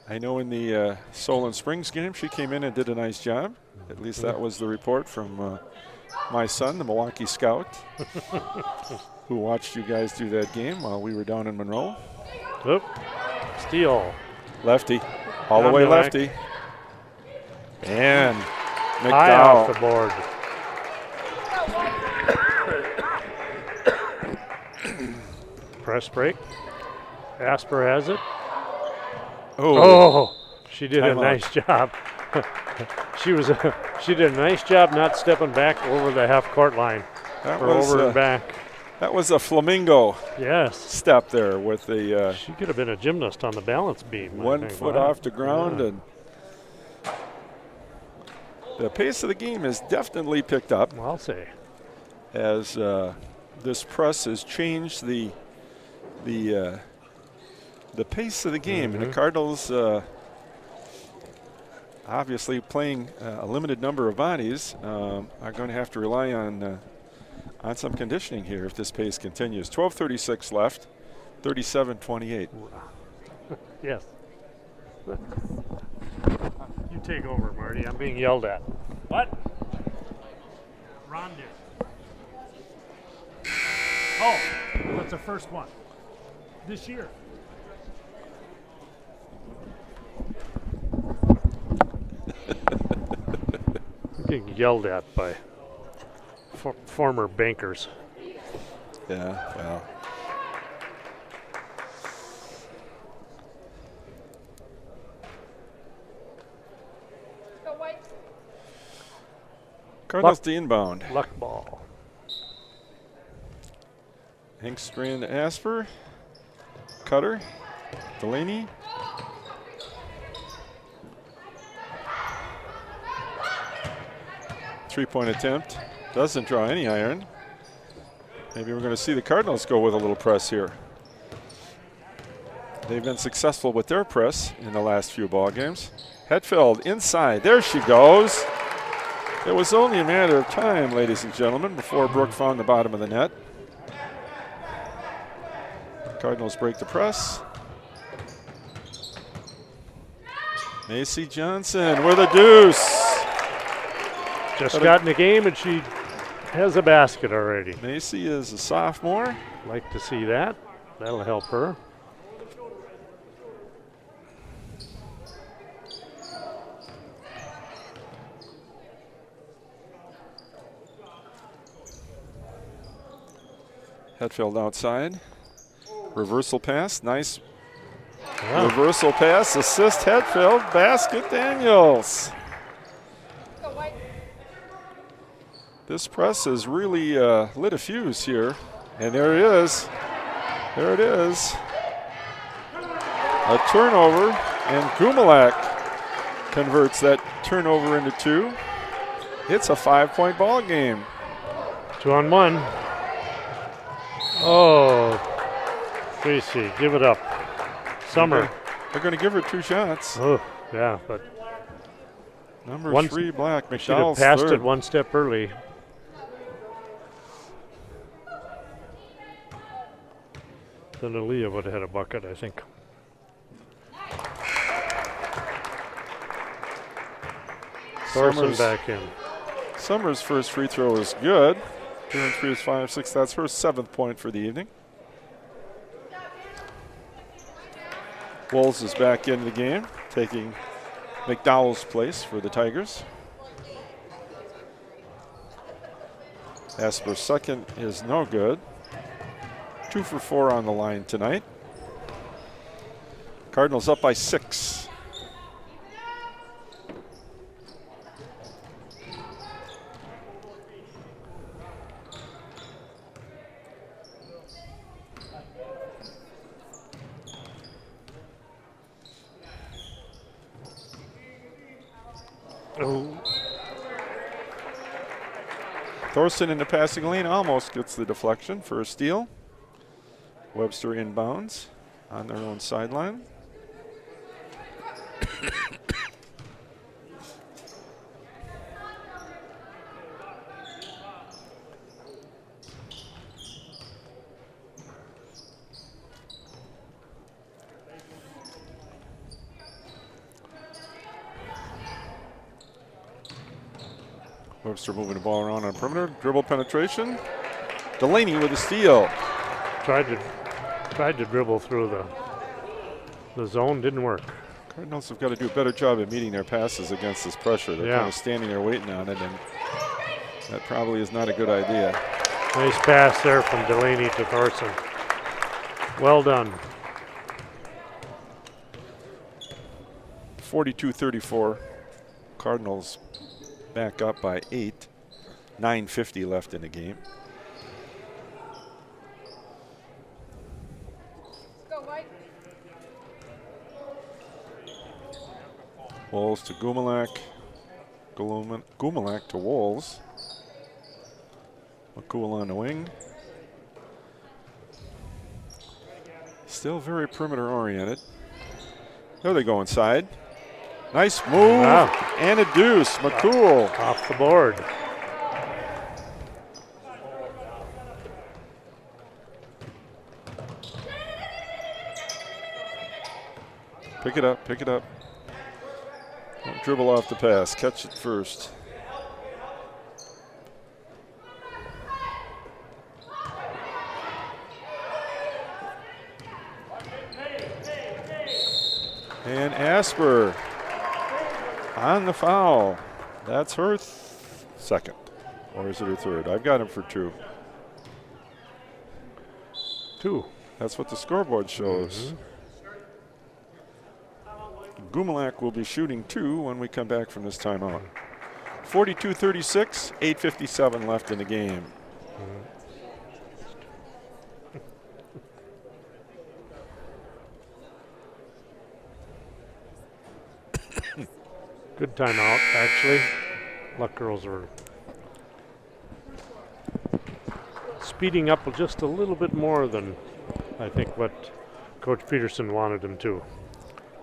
I know in the Solon Springs game, she came in and did a nice job. At least that was the report from my son, the Milwaukee Scout, who watched you guys do that game while we were down in Monroe.
Oop. Steal.
Lefty. All the way lefty. And
high off the board. Press break. Asper has it. Oh, she did a nice job. She did a nice job not stepping back over the half-court line. Over and back.
That was a flamingo.
Yes.
Step there with the.
She could have been a gymnast on the balance beam.
1 foot off the ground, and the pace of the game has definitely picked up.
I'll say.
As this press has changed the pace of the game, and the Cardinals obviously playing a limited number of bodies are going to have to rely on some conditioning here if this pace continues. 12:36 left, 37-28.
Yes. You take over, Marty. I'm being yelled at. What? Ron did. Oh, that's the first one this year. I'm getting yelled at by former bankers.
Yeah, well. Cardinals to inbound.
Luck ball.
Hinkstry to Asper. Cutter. Delaney. Three-point attempt. Doesn't draw any iron. Maybe we're going to see the Cardinals go with a little press here. They've been successful with their press in the last few ball games. Hetfield inside. There she goes. It was only a matter of time, ladies and gentlemen, before Brooke found the bottom of the net. Cardinals break the press. Macy Johnson with a deuce.
Just got in the game and she has a basket already.
Macy is a sophomore.
Like to see that. That'll help her.
Hetfield outside. Reversal pass. Nice reversal pass. Assist Hetfield. Basket Daniels. This press has really lit a fuse here. And there it is. There it is. A turnover. And Gumalak converts that turnover into two. It's a 5-point ball game.
2-on-1. Oh, Tracy, give it up. Summer.
They're going to give her 2 shots.
Oh, yeah, but
number 3, Black.
Should have passed it one step early. Then Aaliyah would have had a bucket, I think. Thorson back in.
Summers' first free throw is good. 2 and 3 is 5-6. That's her 7th point for the evening. Wolves is back into the game, taking McDowell's place for the Tigers. Asper's second is no good. 2 for 4 on the line tonight. Cardinals up by 6. Thorson in the passing lane almost gets the deflection for a steal. Webster inbounds on their own sideline. Webster moving the ball around on perimeter. Dribble penetration. Delaney with a steal.
Tried to dribble through the zone, didn't work.
Cardinals have got to do a better job at meeting their passes against this pressure. They're kind of standing there waiting on it, and that probably is not a good idea.
Nice pass there from Delaney to Thorson. Well done.
42-34. Cardinals back up by 8. 9:50 left in the game. Wolves to Gumelak. Gumelak to Wolves. McCool on the wing. Still very perimeter oriented. There they go inside. Nice move. Wow. And a deuce. McCool.
Off the board.
Pick it up, pick it up. Don't dribble off the pass. Catch it first. And Asper on the foul. That's her second. Or is it her third? I've got him for 2.
2.
That's what the scoreboard shows. Gumelak will be shooting 2 when we come back from this timeout. 42-36, 8:57 left in the game.
Good timeout, actually. Luck Girls are speeding up just a little bit more than I think what Coach Peterson wanted them to.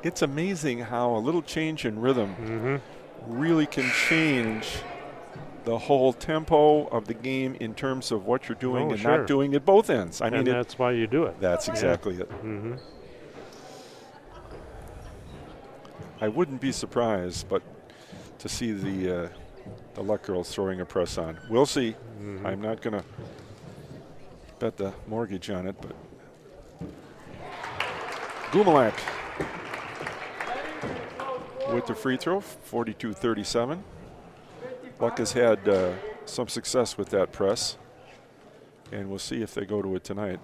It's amazing how a little change in rhythm really can change the whole tempo of the game in terms of what you're doing and not doing at both ends. I mean,
that's why you do it.
That's exactly it. I wouldn't be surprised, but to see the Luck Girls throwing a press on. We'll see. I'm not going to bet the mortgage on it, but Gumelak with the free throw, 42-37. Luck has had some success with that press, and we'll see if they go to it tonight.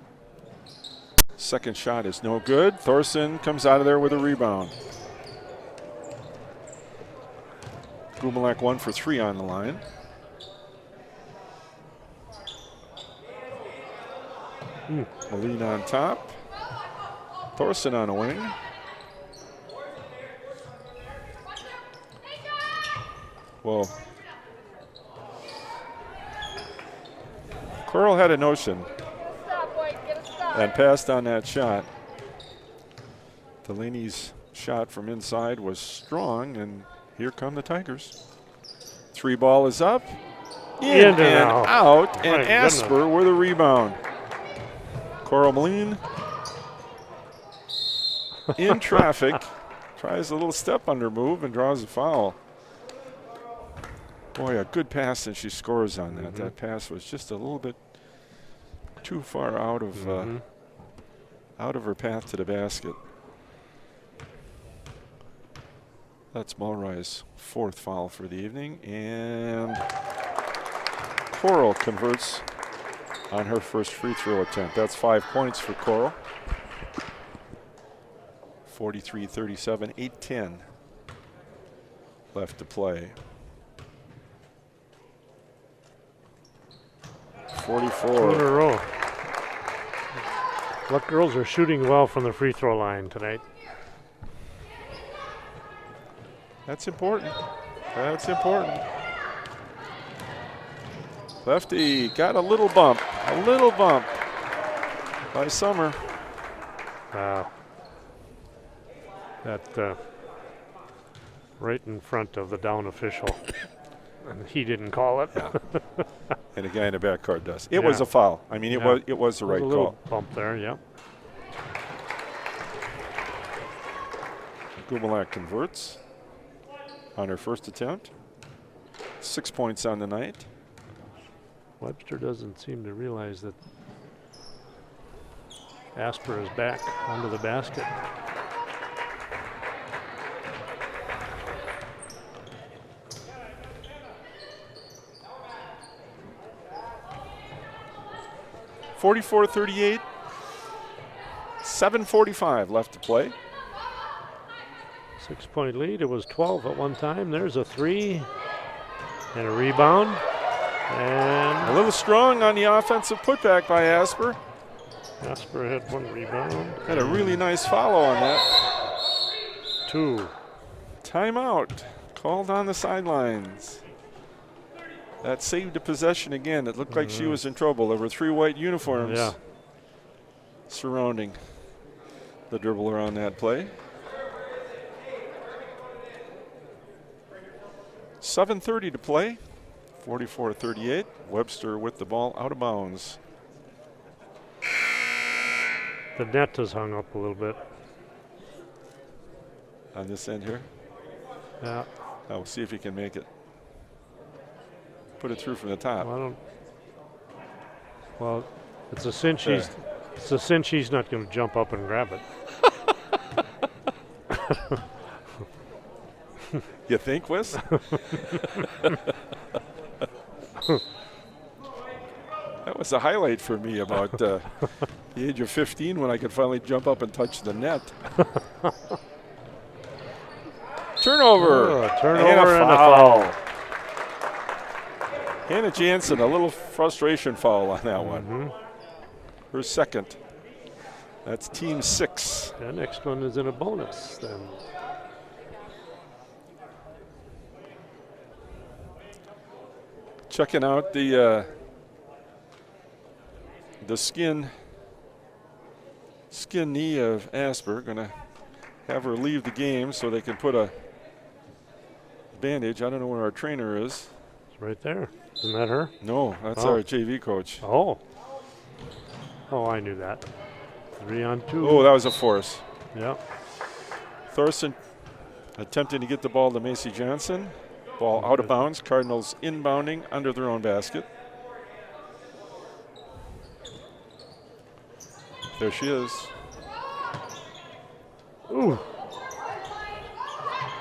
Second shot is no good. Thorson comes out of there with a rebound. Gumelak 1 for 3 on the line. Moline on top. Thorson on a wing. Well, Coral had a notion and passed on that shot. Delaney's shot from inside was strong, and here come the Tigers. 3 ball is up, in and out, and Asper with a rebound. Coral Moline in traffic, tries a little step under move and draws a foul. Boy, a good pass, and she scores on that. That pass was just a little bit too far out of her path to the basket. That's Mulroy's 4th foul for the evening, and Coral converts on her first free throw attempt. That's 5 points for Coral. 43-37, 8:10 left to play. 44.
2 in a row. Luck Girls are shooting well from the free throw line tonight.
That's important. That's important. Lefty got a little bump by Summer.
Wow. That right in front of the down official. And he didn't call it.
Yeah. And the guy in the back court does. It was a foul. I mean, it was the right call.
A little bump there, yeah.
Gumelak converts on her first attempt. 6 points on the night.
Webster doesn't seem to realize that Asper is back onto the basket.
(44-38). 7:45 left to play.
6-point lead. It was 12 at one time. There's a three and a rebound. And
A little strong on the offensive putback by Asper.
Asper had one rebound.
Had a really nice follow on that.
Two.
Timeout called on the sidelines. That saved a possession again. It looked like she was in trouble. There were 3 white uniforms surrounding the dribbler on that play. 7:30 to play. 44-38. Webster with the ball out of bounds.
The net is hung up a little bit.
On this end here.
Yeah.
We'll see if he can make it. Put it through from the top.
Well, it's a cinch. It's a cinch he's not going to jump up and grab it.
You think, Wes? That was a highlight for me about the age of 15 when I could finally jump up and touch the net. Turnover.
Turnover
and a foul. Hannah Jansen, a little frustration foul on that one. Her second. That's team 6.
The next one is in a bonus then.
Checking out the skin knee of Asper. Going to have her leave the game so they can put a bandage. I don't know where our trainer is.
It's right there. Isn't that her?
No, that's our JV coach.
Oh, I knew that. 3 on 2.
Oh, that was a force.
Yeah.
Thorson attempting to get the ball to Macy Johnson. Ball out of bounds. Cardinals inbounding under their own basket. There she is.
Ooh.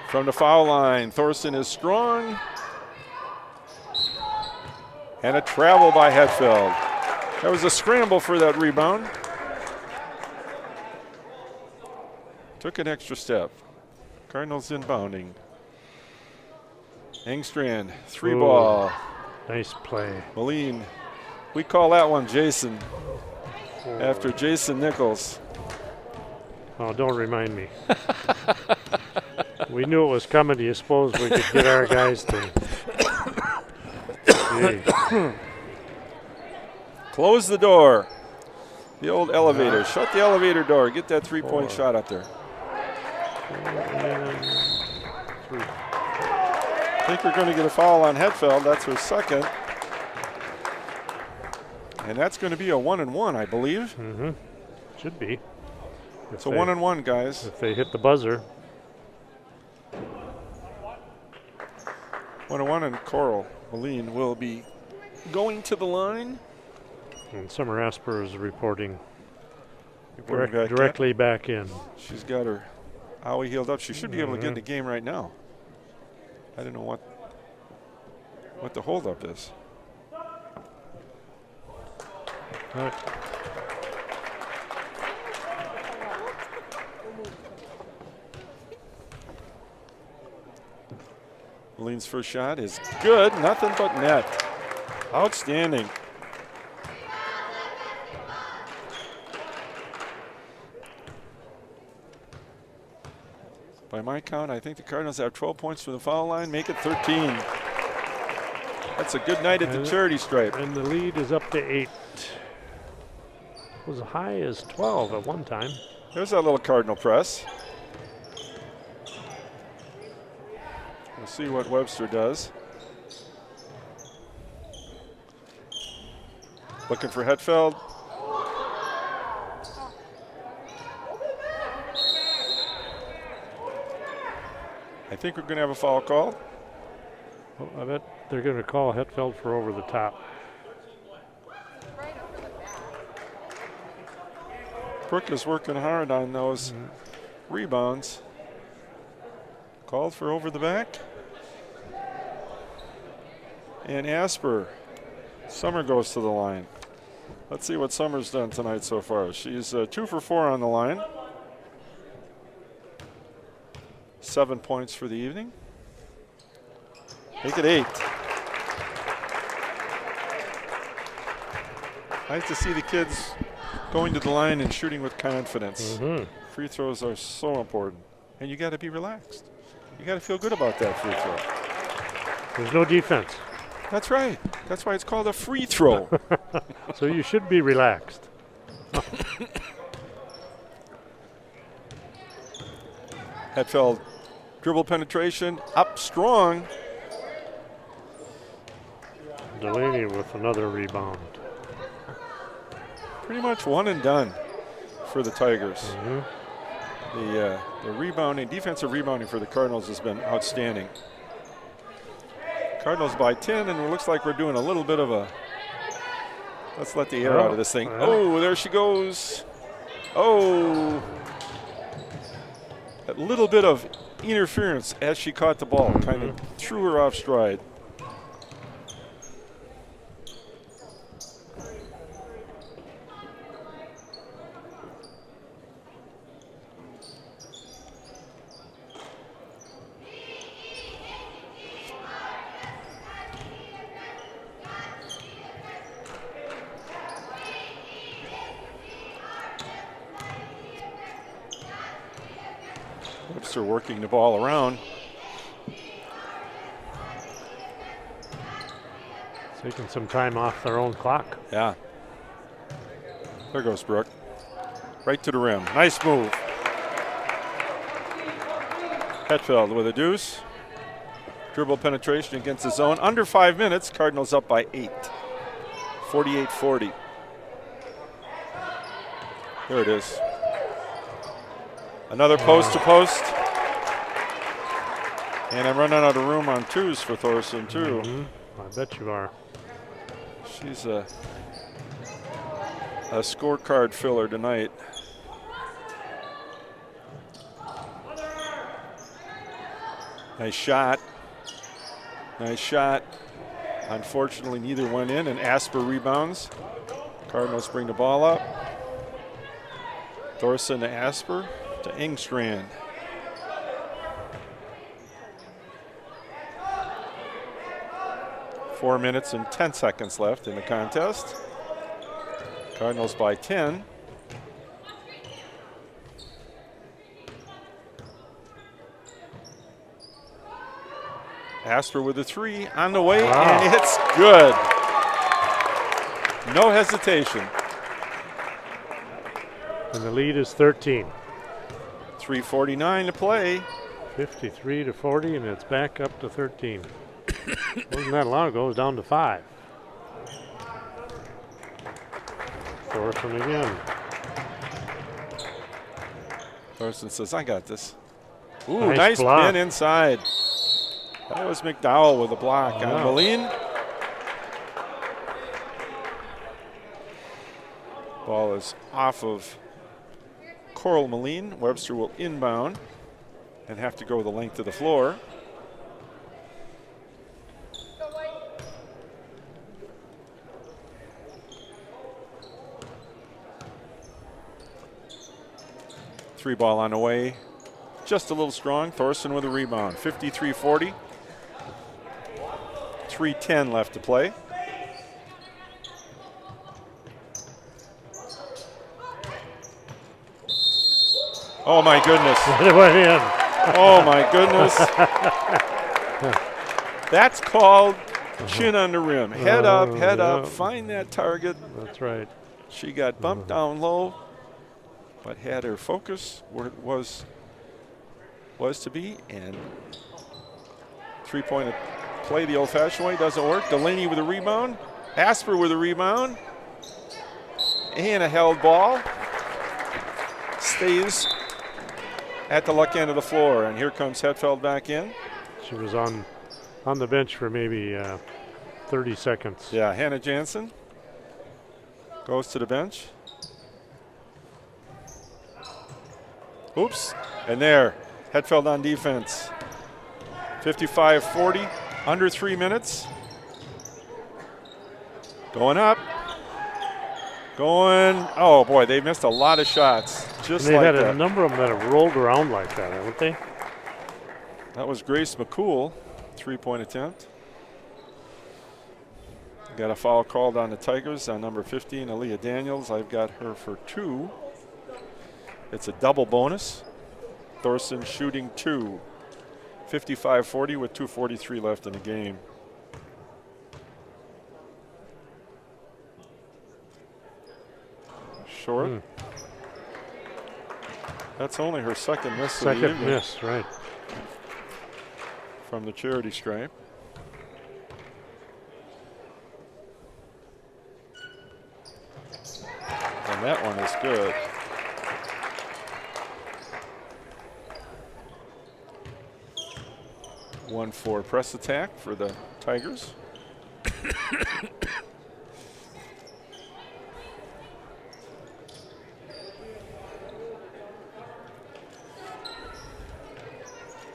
From the foul line, Thorson is strong. And a travel by Hetfield. That was a scramble for that rebound. Took an extra step. Cardinals inbounding. Engstrand, 3 ball.
Nice play.
Moline, we call that one Jason. After Jason Nichols.
Oh, don't remind me. We knew it was coming. Do you suppose we could get our guys to
close the door? The old elevator. Shut the elevator door. Get that 3-point shot up there. I think we're going to get a foul on Hetfield. That's her second. And that's going to be a 1-and-1, I believe.
Should be.
It's a 1-and-1, guys.
If they hit the buzzer.
1-and-1, and Coral Moline will be going to the line.
And Summer Asper is reporting
back
directly back in.
She's got her owie healed up. She should be able to get in the game right now. I don't know what the holdup is. Moline's first shot is good. Nothing but net. Outstanding. By my count, I think the Cardinals have 12 points from the foul line, make it 13. That's a good night at the charity stripe.
And the lead is up to 8. It was as high as 12 at one time.
There's that little Cardinal press. We'll see what Webster does. Looking for Hetfield. I think we're going to have a foul call.
Well, I bet they're going to call Hetfeld for over the top.
Brooke is working hard on those rebounds. Called for over the back. And Asper. Summer goes to the line. Let's see what Summer's done tonight so far. She's 2 for 4 on the line. 7 points for the evening. Make it 8. Nice to see the kids going to the line and shooting with confidence. Free throws are so important. And you got to be relaxed. You got to feel good about that free throw.
There's no defense.
That's right. That's why it's called a free throw.
So you should be relaxed.
Hetfeld dribble penetration up strong.
Delaney with another rebound.
Pretty much one and done for the Tigers. The rebounding, defensive rebounding for the Cardinals has been outstanding. Cardinals by 10, and it looks like we're doing a little bit of a, let's let the air out of this thing. Oh, there she goes. Oh. A little bit of interference as she caught the ball, kind of threw her off stride. Webster working the ball around.
Taking some time off their own clock.
Yeah. There goes Brooke. Right to the rim. Nice move. Hetfeld with a deuce. Dribble penetration against the zone. Under 5 minutes. Cardinals up by 8. 48-40. There it is. Another post to post. And I'm running out of room on twos for Thorson, too.
I bet you are.
She's a scorecard filler tonight. Nice shot. Nice shot. Unfortunately, neither went in, and Asper rebounds. Cardinals bring the ball up. Thorson to Asper to Engstrand. Four minutes and 10 seconds left in the contest. Cardinals by 10. Asper with a three on the way, and it's good. No hesitation.
And the lead is 13.
3:49 to play.
53-40, and it's back up to 13. Wasn't that long ago, it was down to 5. Thorson again.
Thorson says, I got this. Ooh,
Nice
nice
block.
pin inside. That was McDowell with a block on Moline. Ball is off of Coral Moline. Webster will inbound and have to go the length of the floor. Three ball on the way. Just a little strong. Thorson with a rebound. 53-40. 3:10 left to play. Oh my goodness.
It went in.
Oh my goodness. That's called chin on the rim. Head up, find that target.
That's right.
She got bumped down low, but had her focus where it was to be, and three-point play the old-fashioned way doesn't work. Delaney with a rebound. Asper with a rebound. And a held ball. Stays at the luck end of the floor, and here comes Hetfeld back in.
She was on on the bench for maybe 30 seconds.
Yeah, Hannah Jansen goes to the bench. Oops, and there, Hetfeld on defense. 55-40, under 3 minutes. Going up. Going, oh boy, they missed a lot of shots. Just
and
like
they've had
that.
a number of them that have rolled around like that, haven't they?
That was Grace McCool, 3-point attempt. Got a foul called on the Tigers on number 15, Aaliyah Daniels. I've got her for 2. It's a double bonus. Thorson shooting 2. 55-40 with 2:43 left in the game. Short. That's only her second miss.
Second miss, right.
From the charity stripe. And that one is good. One for press attack for the Tigers.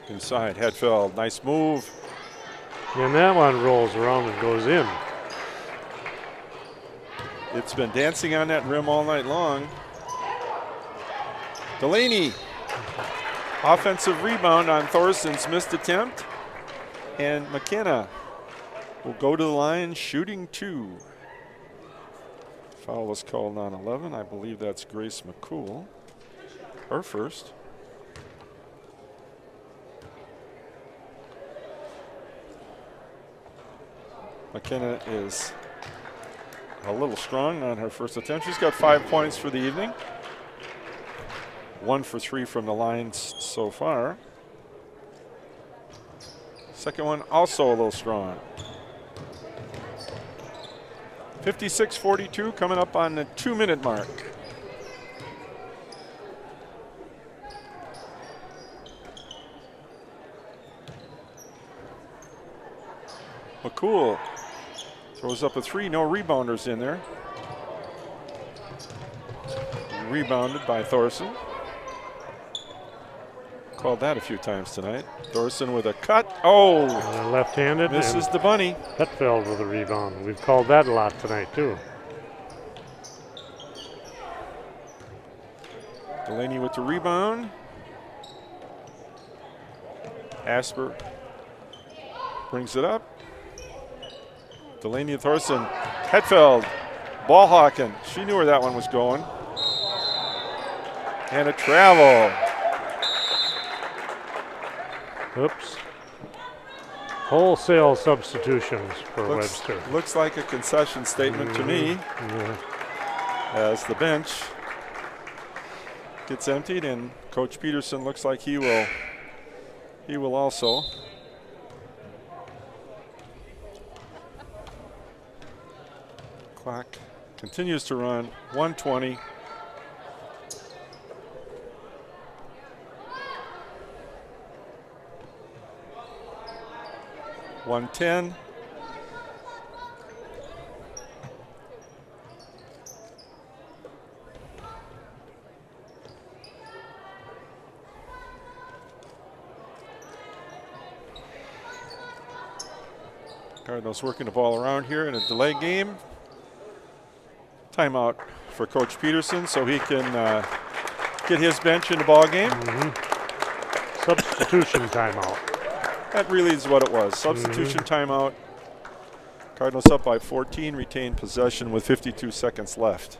Inside, Hetfeld, nice move.
And that one rolls around and goes in.
It's been dancing on that rim all night long. Delaney, offensive rebound on Thorson's missed attempt. And McKenna will go to the line shooting 2. Foul was called on 11. I believe that's Grace McCool, her first. McKenna is a little strong on her first attempt. She's got 5 points for the evening. 1 for 3 from the lines so far. Second one also a little strong. 56-42 coming up on the 2-minute mark. McCool throws up a 3, no rebounders in there. Rebounded by Thorson. Called that a few times tonight. Thorson with a cut. Oh!
Left-handed.
Misses the bunny.
Hetfeld with a rebound. We've called that a lot tonight, too.
Delaney with the rebound. Asper brings it up. Delaney and Thorson. Hetfeld, ball hawking. She knew where that one was going. And a travel.
Oops. Wholesale substitutions for Webster.
Looks like a concession statement to me. As the bench gets emptied, and Coach Peterson looks like he will also. Clock continues to run. 1:20. $110. Cardinals working the ball around here in a delay game. Timeout for Coach Peterson so he can get his bench in the ball game.
Substitution timeout.
That really is what it was. Substitution timeout. Cardinals up by 14, retain possession with 52 seconds left.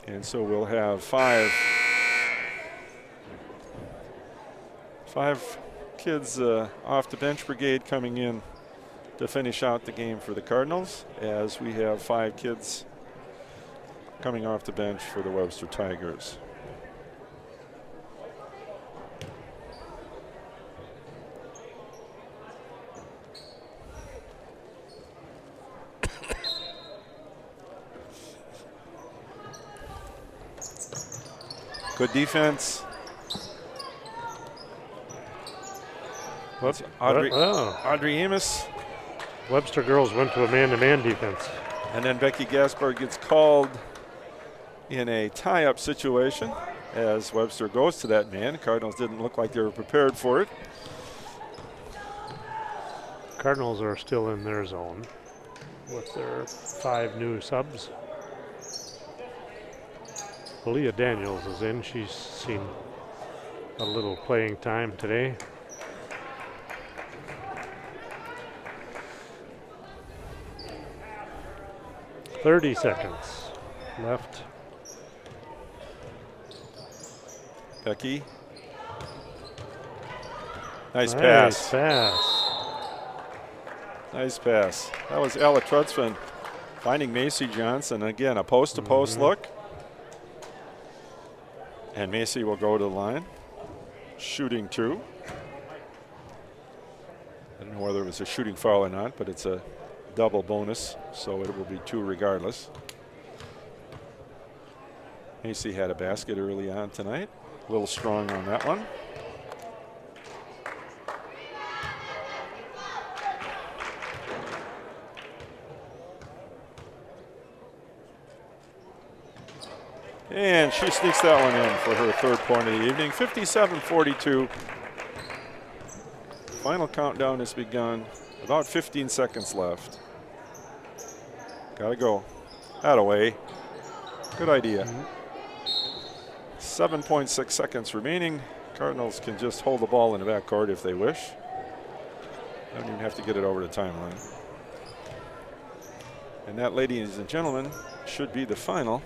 And so we'll have five kids off the bench brigade coming in to finish out the game for the Cardinals, as we have 5 kids coming off the bench for the Webster Tigers. Good defense. That's Audrey,
Oh.
Audrey Amos.
Webster girls went to a man-to-man defense.
And then Becky Gaspard gets called in a tie-up situation as Webster goes to that man. Cardinals didn't look like they were prepared for it.
Cardinals are still in their zone with their 5 new subs. Leah Daniels is in. She's seen a little playing time today. "30 seconds left."
Becky. Nice pass. Nice pass. That was Ella Trutzman finding Macy Johnson. Again, a post-to-post look. And Macy will go to the line, shooting 2. I don't know whether it was a shooting foul or not, but it's a double bonus, so it will be 2 regardless. Macy had a basket early on tonight. A little strong on that one. And she sneaks that one in for her 3rd point of the evening. 57-42. Final countdown has begun. About 15 seconds left. Gotta go. That-a-way. Good idea. 7.6 seconds remaining. Cardinals can just hold the ball in the backcourt if they wish. Don't even have to get it over the timeline. And that, ladies and gentlemen, should be the final.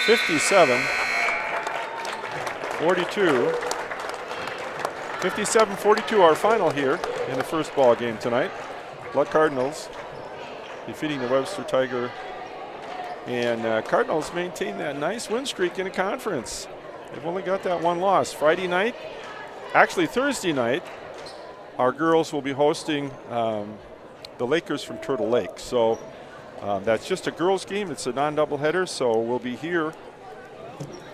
57-42. 57-42, our final here in the first ball game tonight. Luck Cardinals defeating the Webster Tiger. And Cardinals maintain that nice win streak in the conference. They've only got that 1 loss. Friday night, actually Thursday night, our girls will be hosting the Lakers from Turtle Lake. So that's just a girls game. It's a non-doubleheader, so we'll be here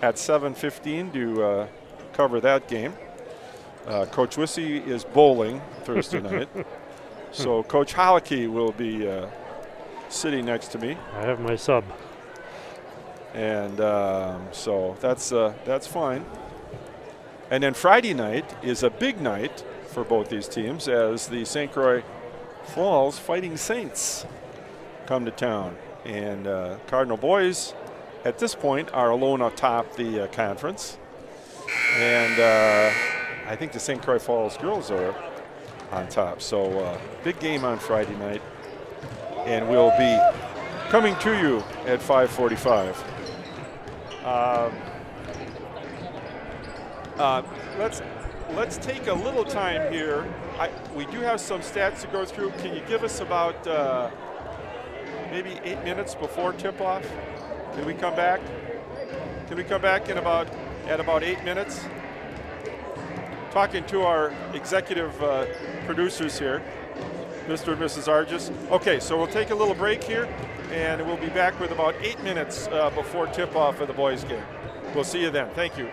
at 7:15 to cover that game. Coach Wissy is bowling Thursday night, so Coach Holicky will be sitting next to me.
I have my sub.
And so that's fine. And then Friday night is a big night for both these teams as the St. Croix Falls Fighting Saints come to town. And Cardinal boys at this point are alone atop the conference. And I think the St. Croix Falls girls are on top. So big game on Friday night. And we'll be coming to you at 5:45. Let's take a little time here. We do have some stats to go through. Can you give us about maybe 8 minutes before tip-off? Can we come back? Can we come back at about 8 minutes? Talking to our executive producers here, Mr. and Mrs. Argis. Okay, so we'll take a little break here, and we'll be back with about 8 minutes before tip-off of the boys' game. We'll see you then. Thank you.